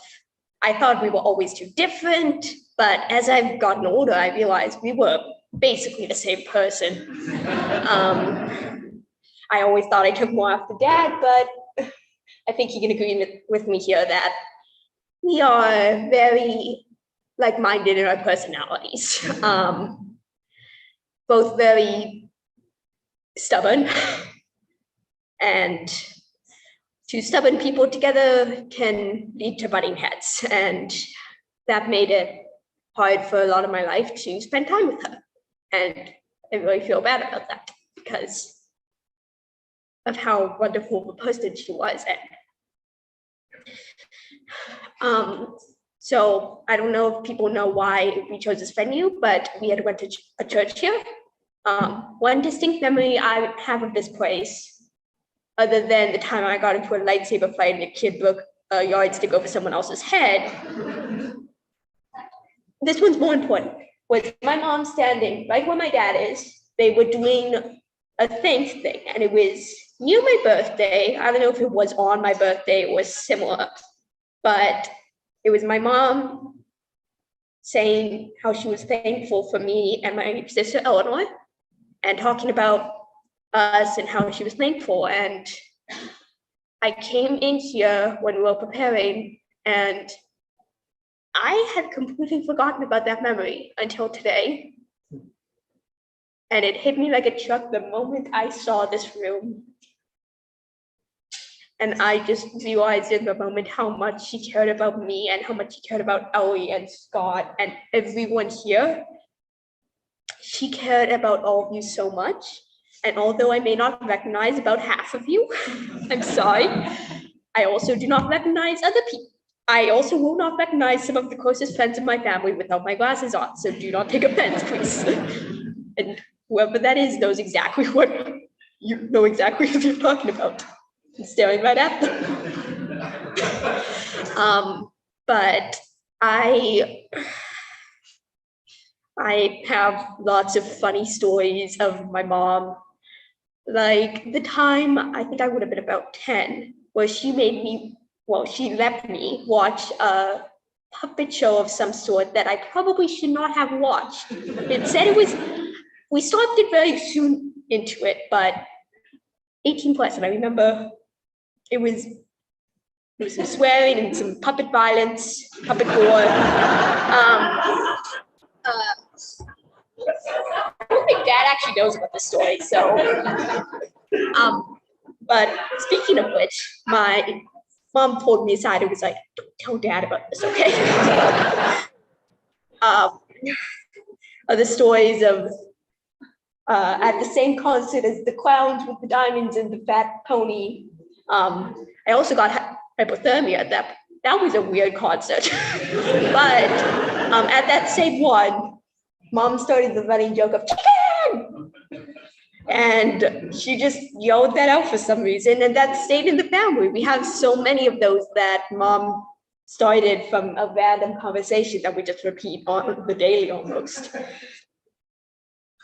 I thought we were always too different, but as I've gotten older, I realized we were basically the same person. I always thought I took more after Dad, but I think you can agree with me here that we are very like-minded in our personalities. Both very stubborn, and two stubborn people together can lead to butting heads. And that made it hard for a lot of my life to spend time with her. And I really feel bad about that because of how wonderful of a person she was. So I don't know if people know why we chose this venue, but we had went to a church here. One distinct memory I have of this place, other than the time I got into a lightsaber fight and a kid broke a yardstick over someone else's head, this one's more important, was my mom standing right where my dad is. They were doing a thanks thing, and it was near my birthday. I don't know if it was on my birthday or similar, but it was my mom saying how she was thankful for me and my sister Eleanor, and talking about us and how she was thankful. And I came in here when we were preparing, and I had completely forgotten about that memory until today. And it hit me like a truck the moment I saw this room. And I just realized in the moment how much she cared about me and how much she cared about Ellie and Scott and everyone here. She cared about all of you so much. And although I may not recognize about half of you, I'm sorry, I also do not recognize other people. I also will not recognize some of the closest friends of my family without my glasses on, so do not take offense, please. And whoever that is knows exactly what you know exactly what you're talking about. I'm staring right at them. But I have lots of funny stories of my mom. Like the time, I think I would have been about 10, where she made me, well, she let me watch a puppet show of some sort that I probably should not have watched. It said we stopped it very soon into it, but 18 plus, and I remember there was some swearing and some puppet violence, puppet gore. I don't think Dad actually knows about the story, so. But speaking of which, my mom pulled me aside and was like, "Don't tell Dad about this, okay?" Other stories of at the same concert as the clowns with the diamonds and the fat pony. I also got hypothermia at that. That was a weird concert. But at that same one, Mom started the running joke of chicken. And she just yelled that out for some reason, and that stayed in the family. We have so many of those that Mom started from a random conversation that we just repeat on the daily almost. I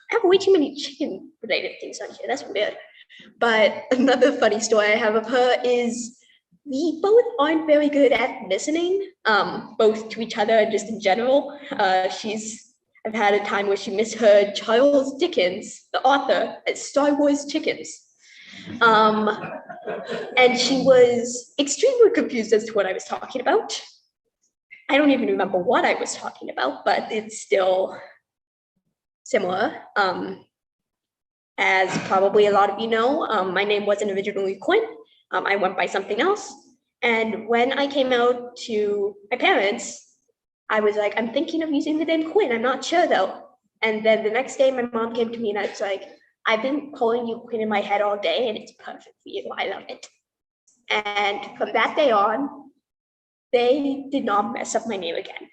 have way too many chicken-related things on here. That's weird. But another funny story I have of her is we both aren't very good at listening, both to each other and just in general. I've had a time where she misheard Charles Dickens, the author, as Star Wars chickens. And she was extremely confused as to what I was talking about. I don't even remember what I was talking about, but it's still similar. As probably a lot of you know, my name wasn't originally Quinn. I went by something else. And when I came out to my parents, I was like, I'm thinking of using the name Quinn. I'm not sure though. And then the next day, my mom came to me and I was like, I've been calling you Quinn in my head all day and it's perfect for you. I love it. And from that day on, they did not mess up my name again.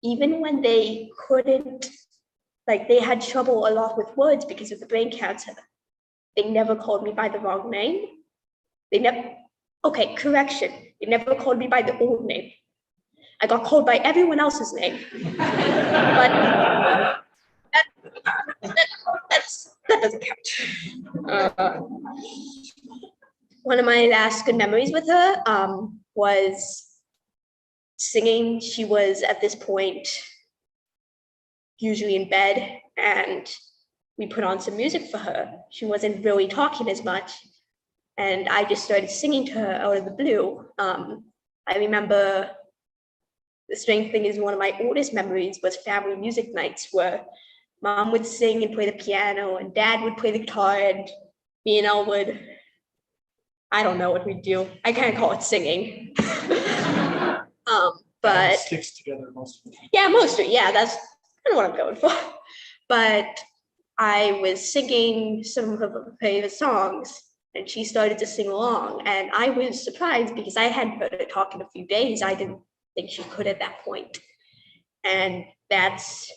Even when they couldn't, like they had trouble a lot with words because of the brain cancer, they never called me by the wrong name. Okay, correction. They never called me by the old name. I got called by everyone else's name. But that doesn't count. One of my last good memories with her was singing. She was at this point usually in bed and we put on some music for her. She wasn't really talking as much. And I just started singing to her out of the blue. I remember the strange thing is one of my oldest memories was family music nights where Mom would sing and play the piano and Dad would play the guitar and me and Elle would, I don't know what we'd do. I can't call it singing. But it sticks together most of it. Yeah, most of it. Yeah, that's kind of what I'm going for. But I was singing some of her favorite songs and she started to sing along. And I was surprised because I hadn't heard her talk in a few days. I didn't think she could at that point. And that's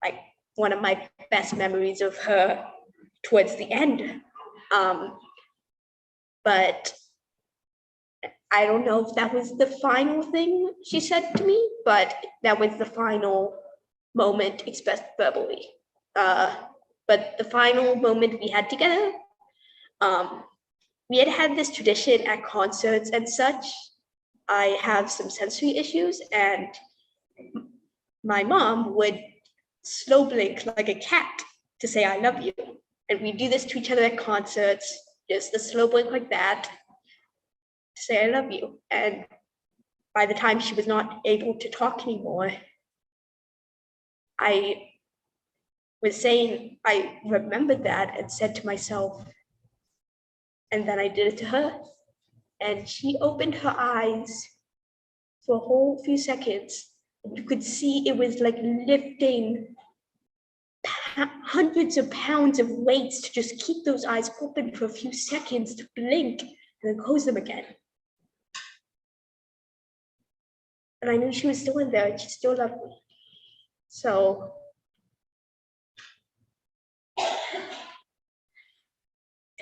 like one of my best memories of her towards the end. But I don't know if that was the final thing she said to me, but that was the final moment expressed verbally. But the final moment we had together, we had this tradition at concerts and such. I have some sensory issues and my mom would slow blink like a cat to say, I love you. And we do this to each other at concerts, just a slow blink like that to say, I love you. And by the time she was not able to talk anymore, I was saying, I remembered that and said to myself, and then I did it to her. And she opened her eyes for a whole few seconds. You could see it was like lifting hundreds of pounds of weights to just keep those eyes open for a few seconds to blink and then close them again. And I knew she was still in there and she still loved me. So I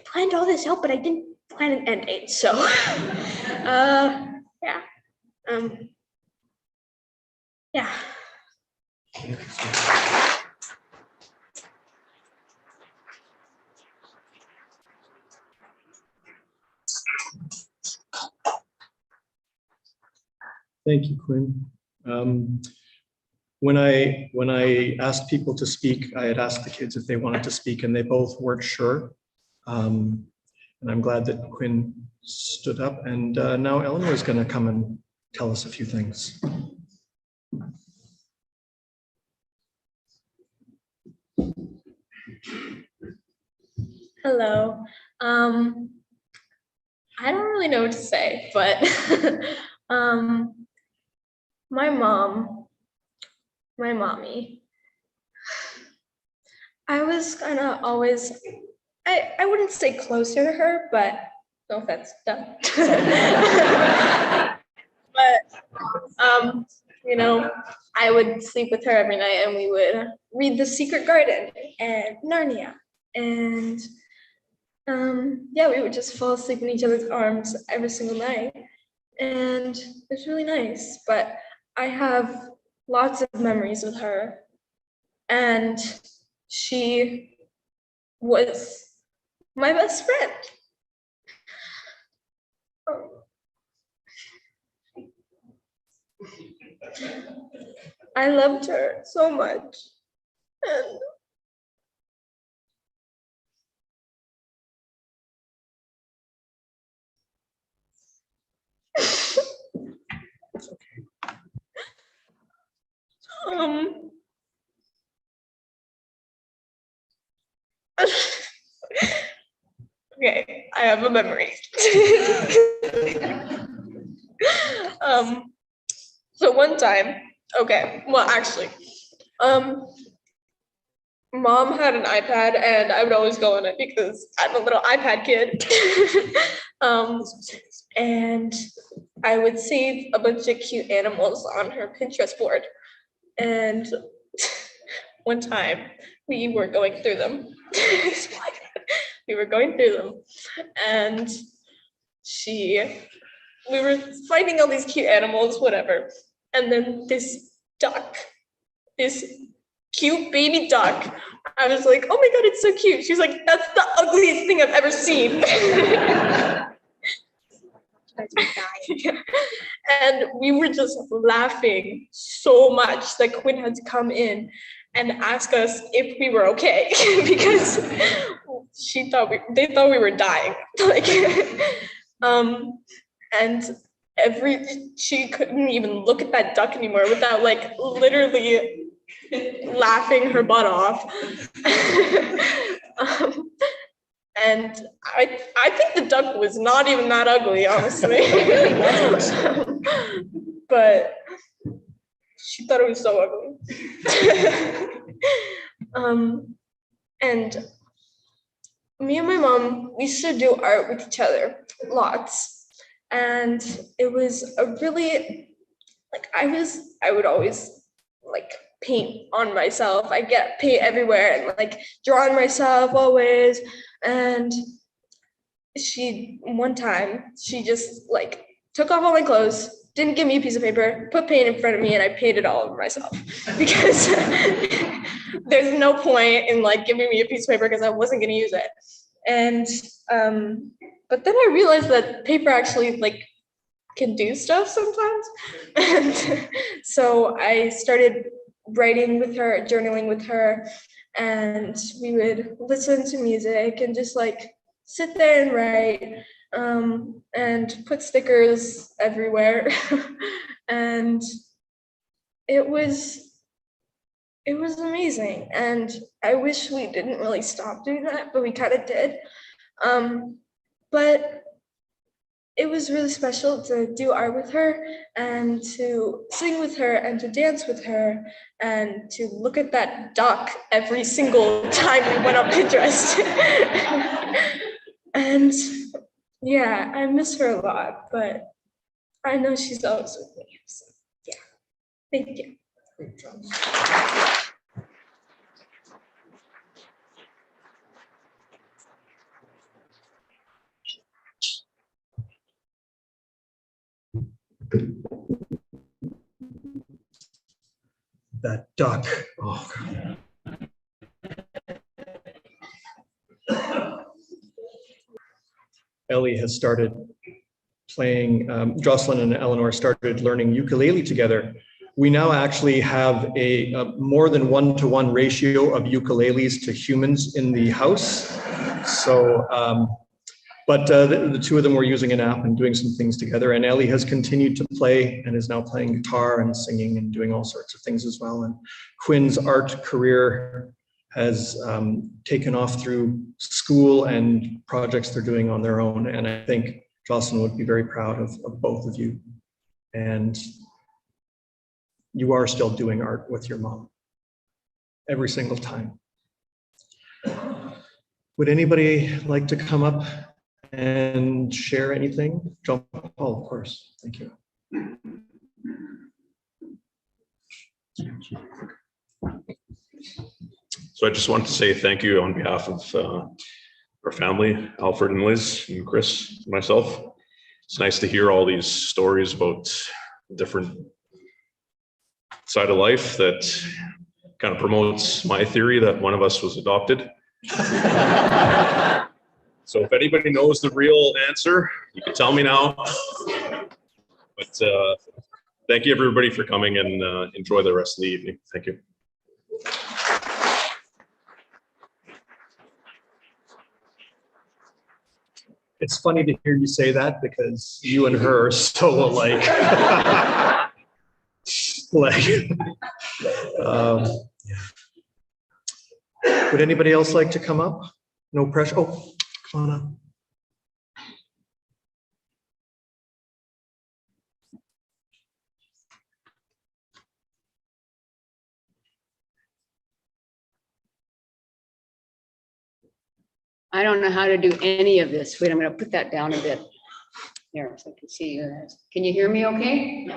planned all this out, but I didn't plan an end date. So yeah. Yeah. Thank you, Quinn. When I asked people to speak, I had asked the kids if they wanted to speak, and they both weren't sure. And I'm glad that Quinn stood up. And now Eleanor is going to come and tell us a few things. Hello. I don't really know what to say, but my mommy, I was kind of always, I wouldn't say closer to her, but no offense, done. But you know, I would sleep with her every night, and we would read The Secret Garden and Narnia, and yeah, we would just fall asleep in each other's arms every single night, and it's really nice. But I have lots of memories with her, and she was my best friend. I loved her so much, and okay, I have a memory. So one time, okay, well actually, Mom had an iPad, and I would always go on it because I'm a little iPad kid. And I would save a bunch of cute animals on her Pinterest board. And one time we were going through them. We were going through them, and we were finding all these cute animals, whatever. And then this cute baby duck, I was like, oh my God, it's so cute. She's like, that's the ugliest thing I've ever seen. Yeah. And we were just laughing so much that Quinn had to come in and ask us if we were okay because they thought we were dying. Like, and she couldn't even look at that duck anymore without like literally laughing her butt off. And I think the duck was not even that ugly, honestly. But she thought it was so ugly. And me and my mom, we used to do art with each other, lots. And it was a really, like, I would always like paint on myself. I get paint everywhere and like draw on myself always. And one time she just like took off all my clothes, didn't give me a piece of paper, put paint in front of me, and I painted all over myself because there's no point in like giving me a piece of paper because I wasn't going to use it. And but then I realized that paper actually like can do stuff sometimes. And so I started writing with her, journaling with her, and we would listen to music and just like sit there and write, and put stickers everywhere. And it was amazing. And I wish we didn't really stop doing that, but we kind of did. But it was really special to do art with her and to sing with her and to dance with her and to look at that duck every single time we went on Pinterest. And yeah, I miss her a lot, but I know she's always with me. So yeah, thank you. Great job. That duck. Oh, God. Ellie has started playing, Jocelyn and Eleanor started learning ukulele together, we now actually have a more than 1-to-1 ratio of ukuleles to humans in the house. So, but the two of them were using an app and doing some things together. And Ellie has continued to play and is now playing guitar and singing and doing all sorts of things as well. And Quinn's art career has taken off through school and projects they're doing on their own. And I think Jocelyn would be very proud of both of you. And you are still doing art with your mom every single time. Would anybody like to come up and share anything? John Paul, of course. Thank you. So I just want to say thank you on behalf of our family, Alfred and Liz and Chris and myself. It's nice to hear all these stories about different side of life that kind of promotes my theory that one of us was adopted. So if anybody knows the real answer, you can tell me now. But thank you everybody for coming, and enjoy the rest of the evening. Thank you. It's funny to hear you say that because you and her are so alike. Would anybody else like to come up? No pressure. Oh, come on up. I don't know how to do any of this. Wait, I'm going to put that down a bit. Here, so I can see you guys. Can you hear me okay?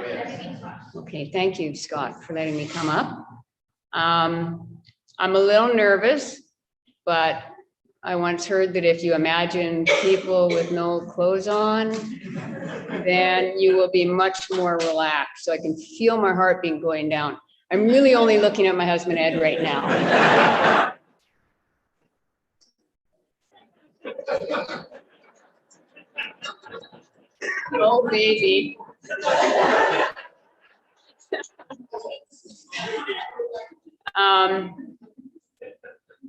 Okay, thank you, Scott, for letting me come up. I'm a little nervous, but I once heard that if you imagine people with no clothes on, then you will be much more relaxed. So I can feel my heartbeat going down. I'm really only looking at my husband, Ed, right now. Oh, baby.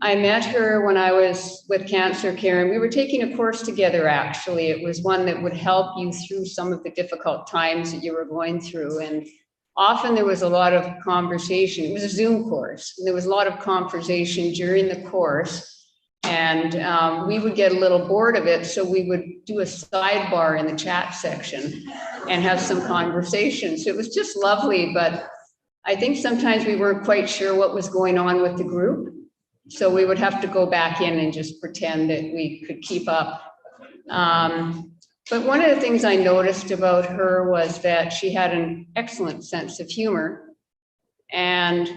I met her when I was with cancer care, and we were taking a course together, actually. It was one that would help you through some of the difficult times that you were going through. And often there was a lot of conversation. It was a Zoom course. And there was a lot of conversation during the course. And we would get a little bored of it. So we would do a sidebar in the chat section and have some conversation. So it was just lovely. But I think sometimes we weren't quite sure what was going on with the group. So we would have to go back in and just pretend that we could keep up. But one of the things I noticed about her was that she had an excellent sense of humor. And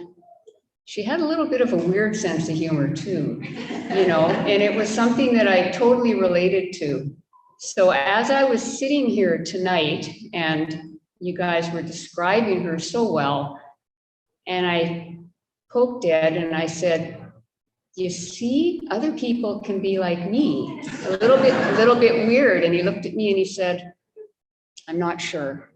she had a little bit of a weird sense of humor too, you know, and it was something that I totally related to. So as I was sitting here tonight and you guys were describing her so well, and I poked Ed and I said, you see, other people can be like me, a little bit weird. And he looked at me and he said, I'm not sure.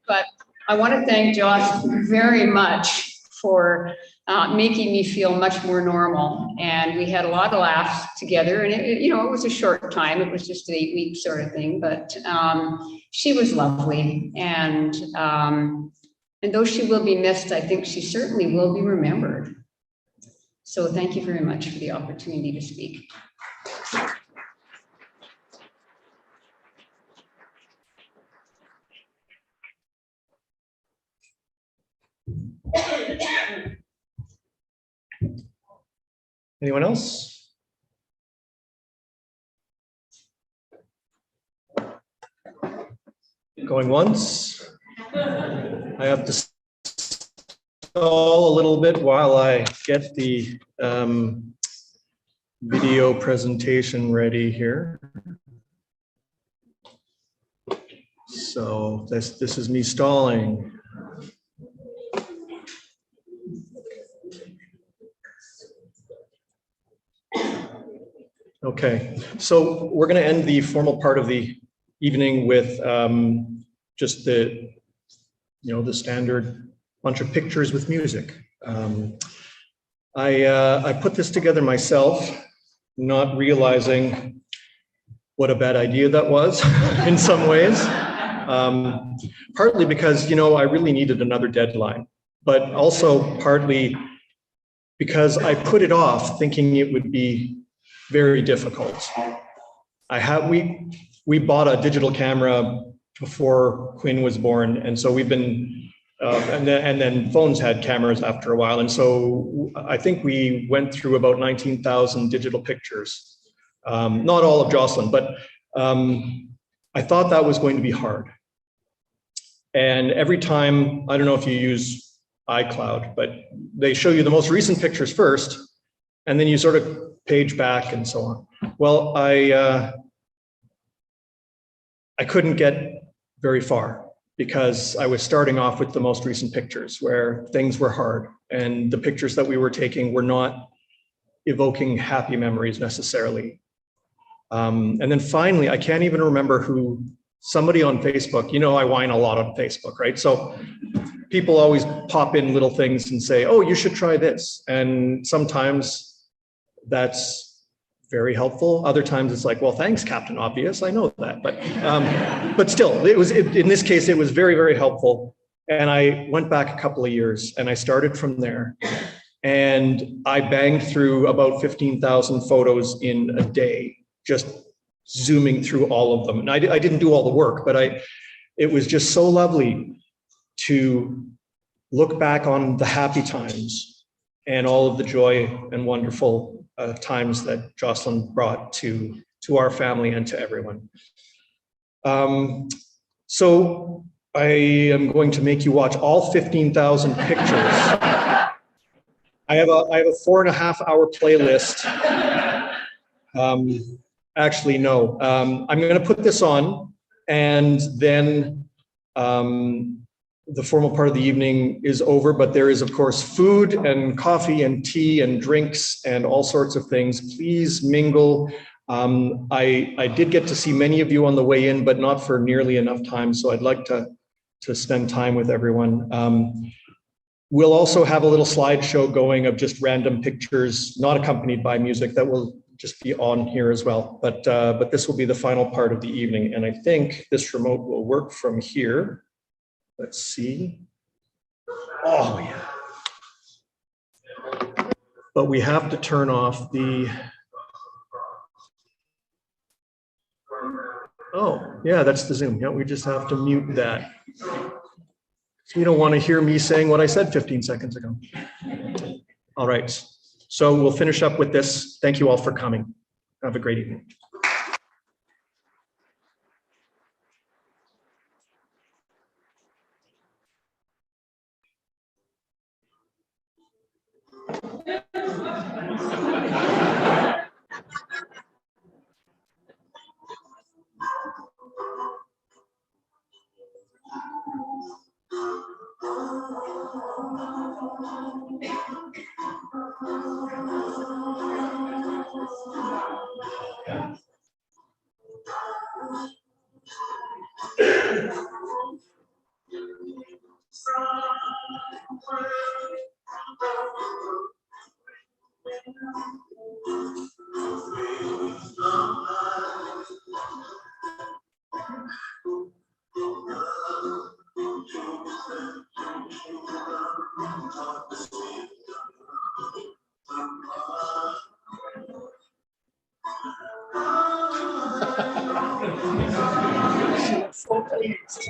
But I want to thank Josh very much for making me feel much more normal. And we had a lot of laughs together, and it was a short time. It was just an 8-week sort of thing, but she was lovely. And though she will be missed, I think she certainly will be remembered. So thank you very much for the opportunity to speak. Anyone else? Going once? I have to stall a little bit while I get the video presentation ready here. So this is me stalling. Okay, so we're going to end the formal part of the evening with just the, the standard bunch of pictures with music. I put this together myself, not realizing what a bad idea that was in some ways. Partly because, I really needed another deadline, but also partly because I put it off thinking it would be very difficult. We bought a digital camera before Quinn was born, and so we've been, and then phones had cameras after a while, and so I think we went through about 19,000 digital pictures. Not all of Jocelyn, but I thought that was going to be hard. And every time, I don't know if you use iCloud, but they show you the most recent pictures first, and then you sort of page back and so on. Well, I couldn't get very far because I was starting off with the most recent pictures where things were hard, and the pictures that we were taking were not evoking happy memories necessarily. And then finally, I can't even remember who, somebody on Facebook, I whine a lot on Facebook, right? So people always pop in little things and say, oh, you should try this. And sometimes that's very helpful. Other times it's like, well, thanks, Captain Obvious. I know that, but still, in this case, it was very, very helpful. And I went back a couple of years and I started from there. And I banged through about 15,000 photos in a day, just zooming through all of them. And I didn't do all the work, but it was just so lovely to look back on the happy times and all of the joy and wonderful times that Jocelyn brought to our family and to everyone. So I am going to make you watch all 15,000 pictures. I have a 4.5-hour playlist. Actually, no. I'm going to put this on, and then the formal part of the evening is over, but there is, of course, food and coffee and tea and drinks and all sorts of things. Please mingle. I did get to see many of you on the way in, but not for nearly enough time, so I'd like to spend time with everyone. We'll also have a little slideshow going of just random pictures, not accompanied by music, that will just be on here as well. But this will be the final part of the evening, and I think this remote will work from here. Let's see. Oh, yeah. But we have to turn off the... Oh, yeah, that's the Zoom. Yeah, we just have to mute that. So you don't want to hear me saying what I said 15 seconds ago. All right. So we'll finish up with this. Thank you all for coming. Have a great evening. So pleased.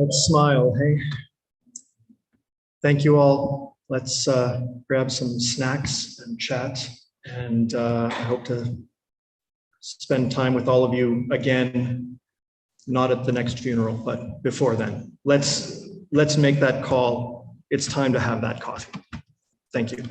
Let's smile, hey? Thank you all. Let's grab some snacks and chat. And I hope to spend time with all of you again, not at the next funeral, but before then. Let's make that call. It's time to have that coffee. Thank you.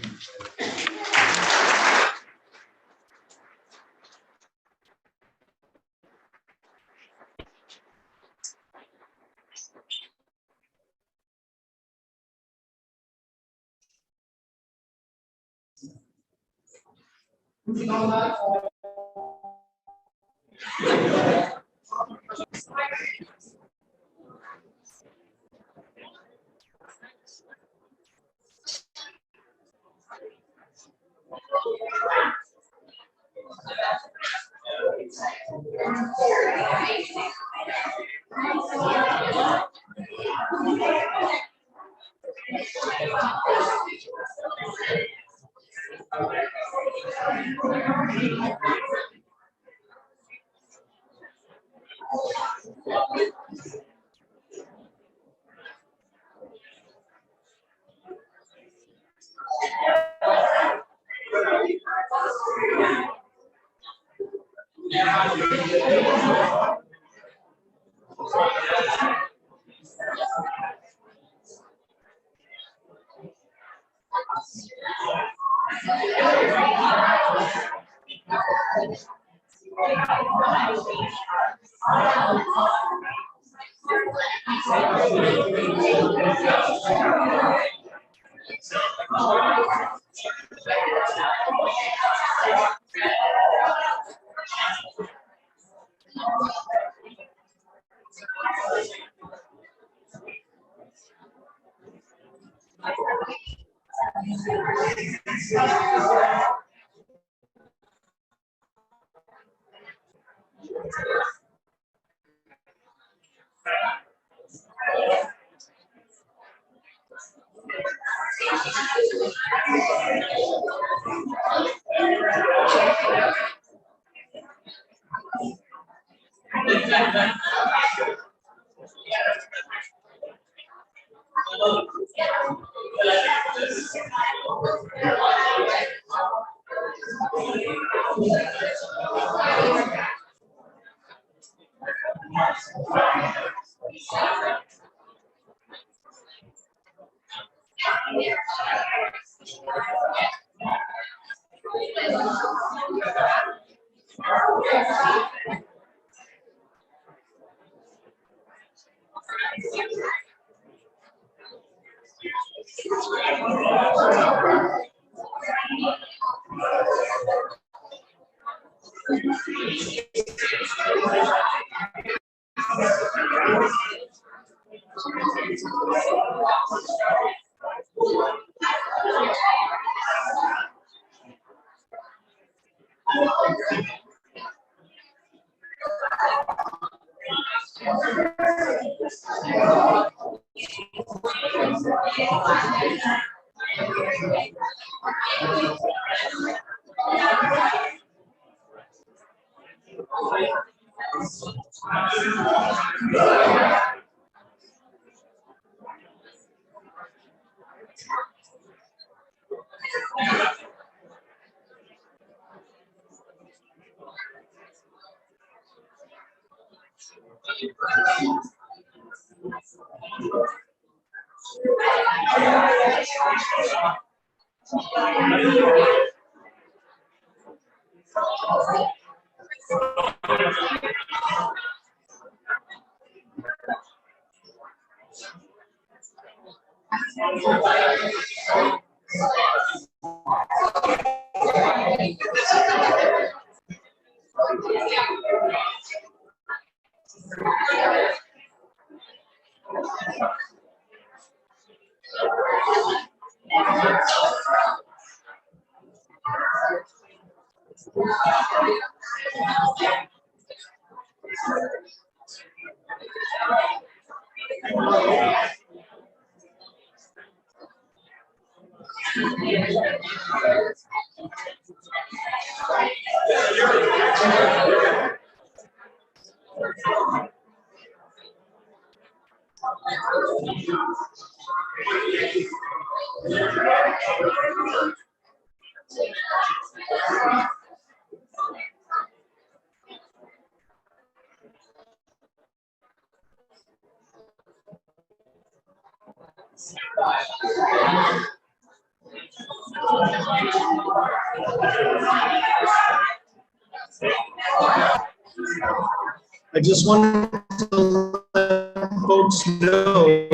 I just wanted to let folks know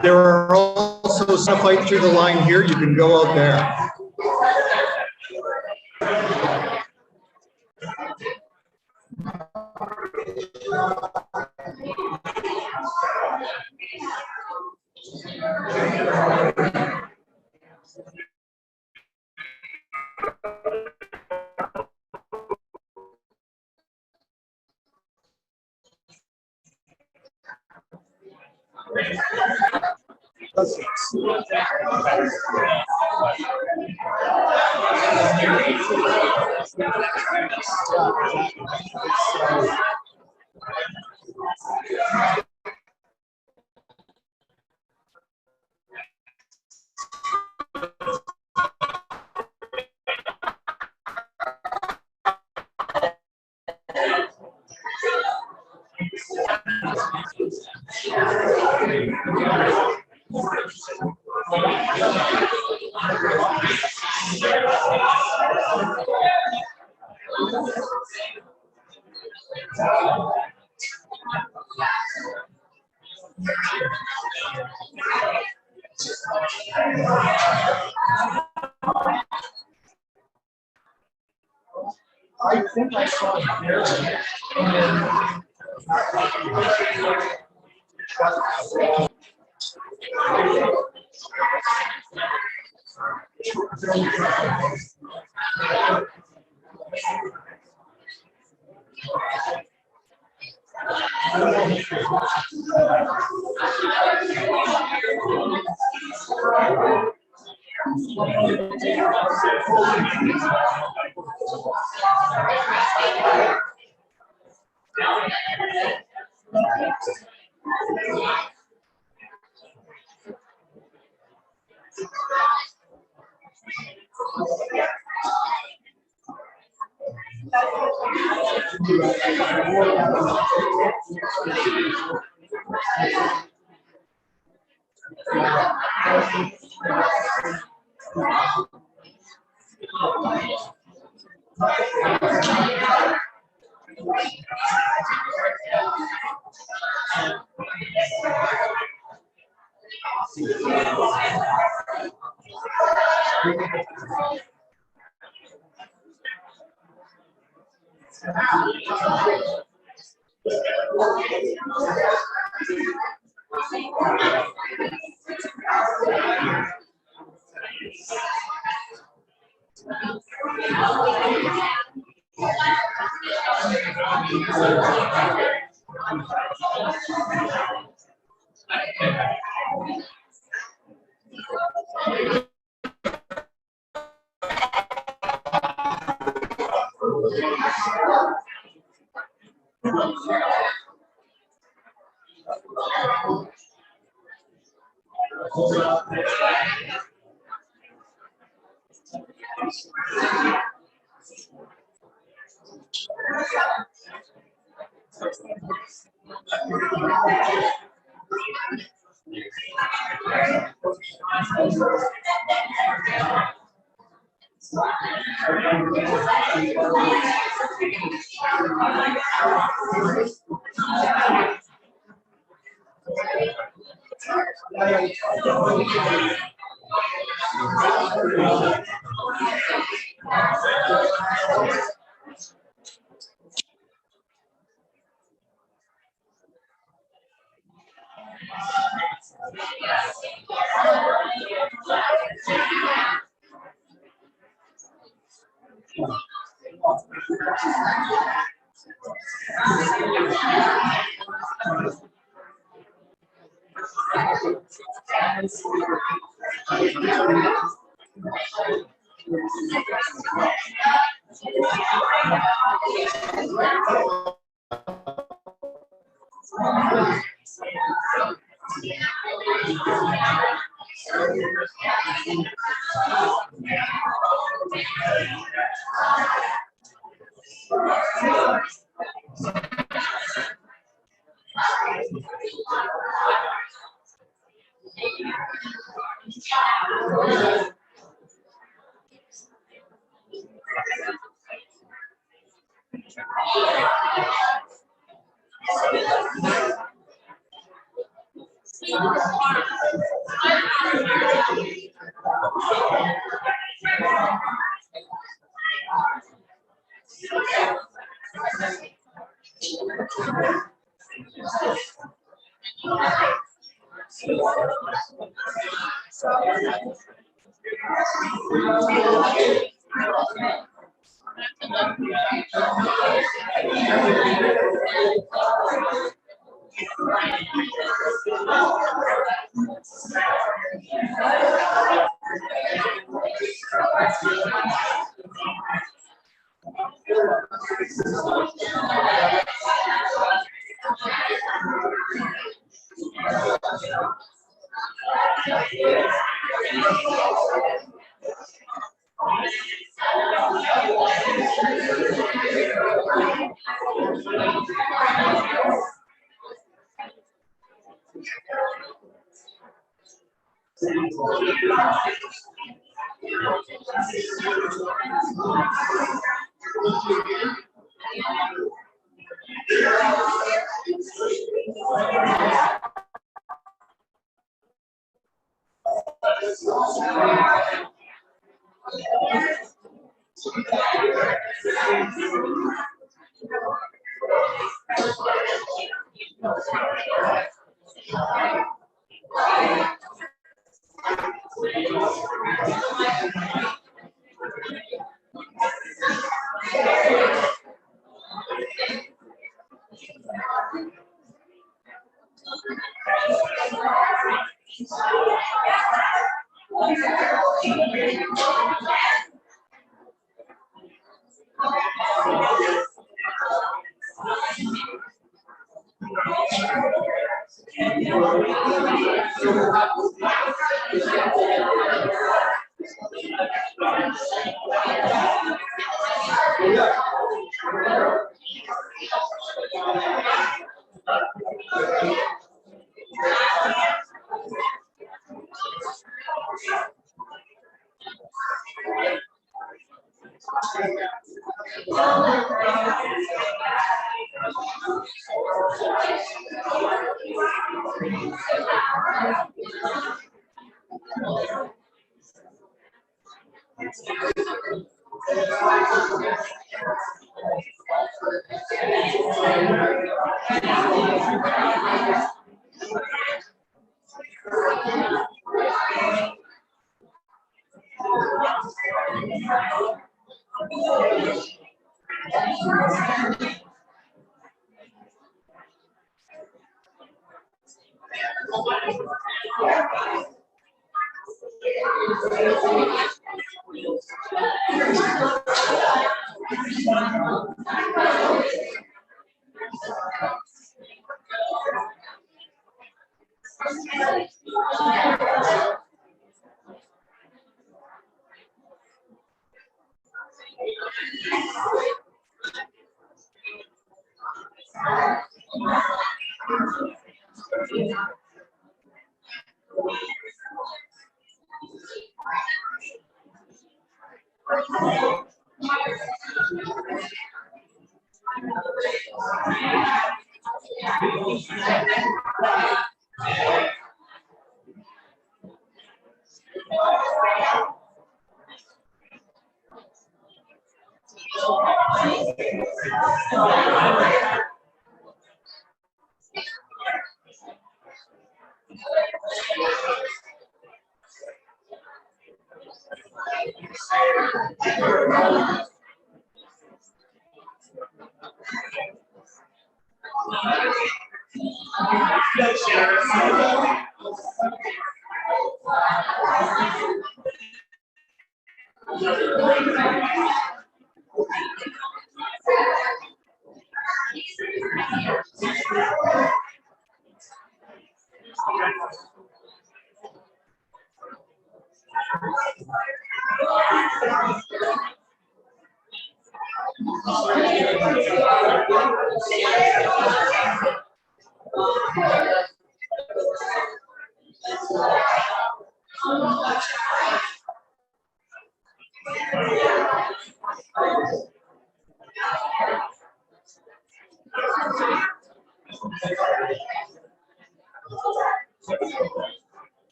there are also some fight through the line here. You can go out there. I think I saw it there.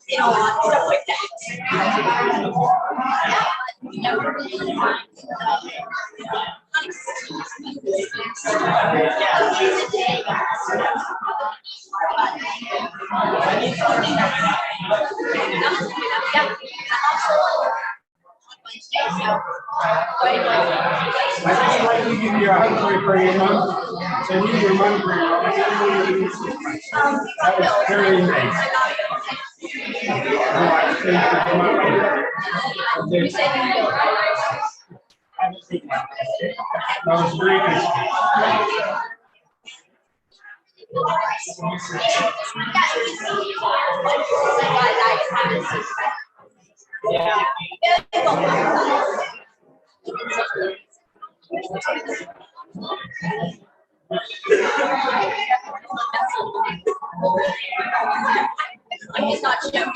you know, stuff like that. Never really find I just like to give you a hug for your mom. So you your mom for your mom. That was very nice. That was very nice. Yeah. I'm just not joking.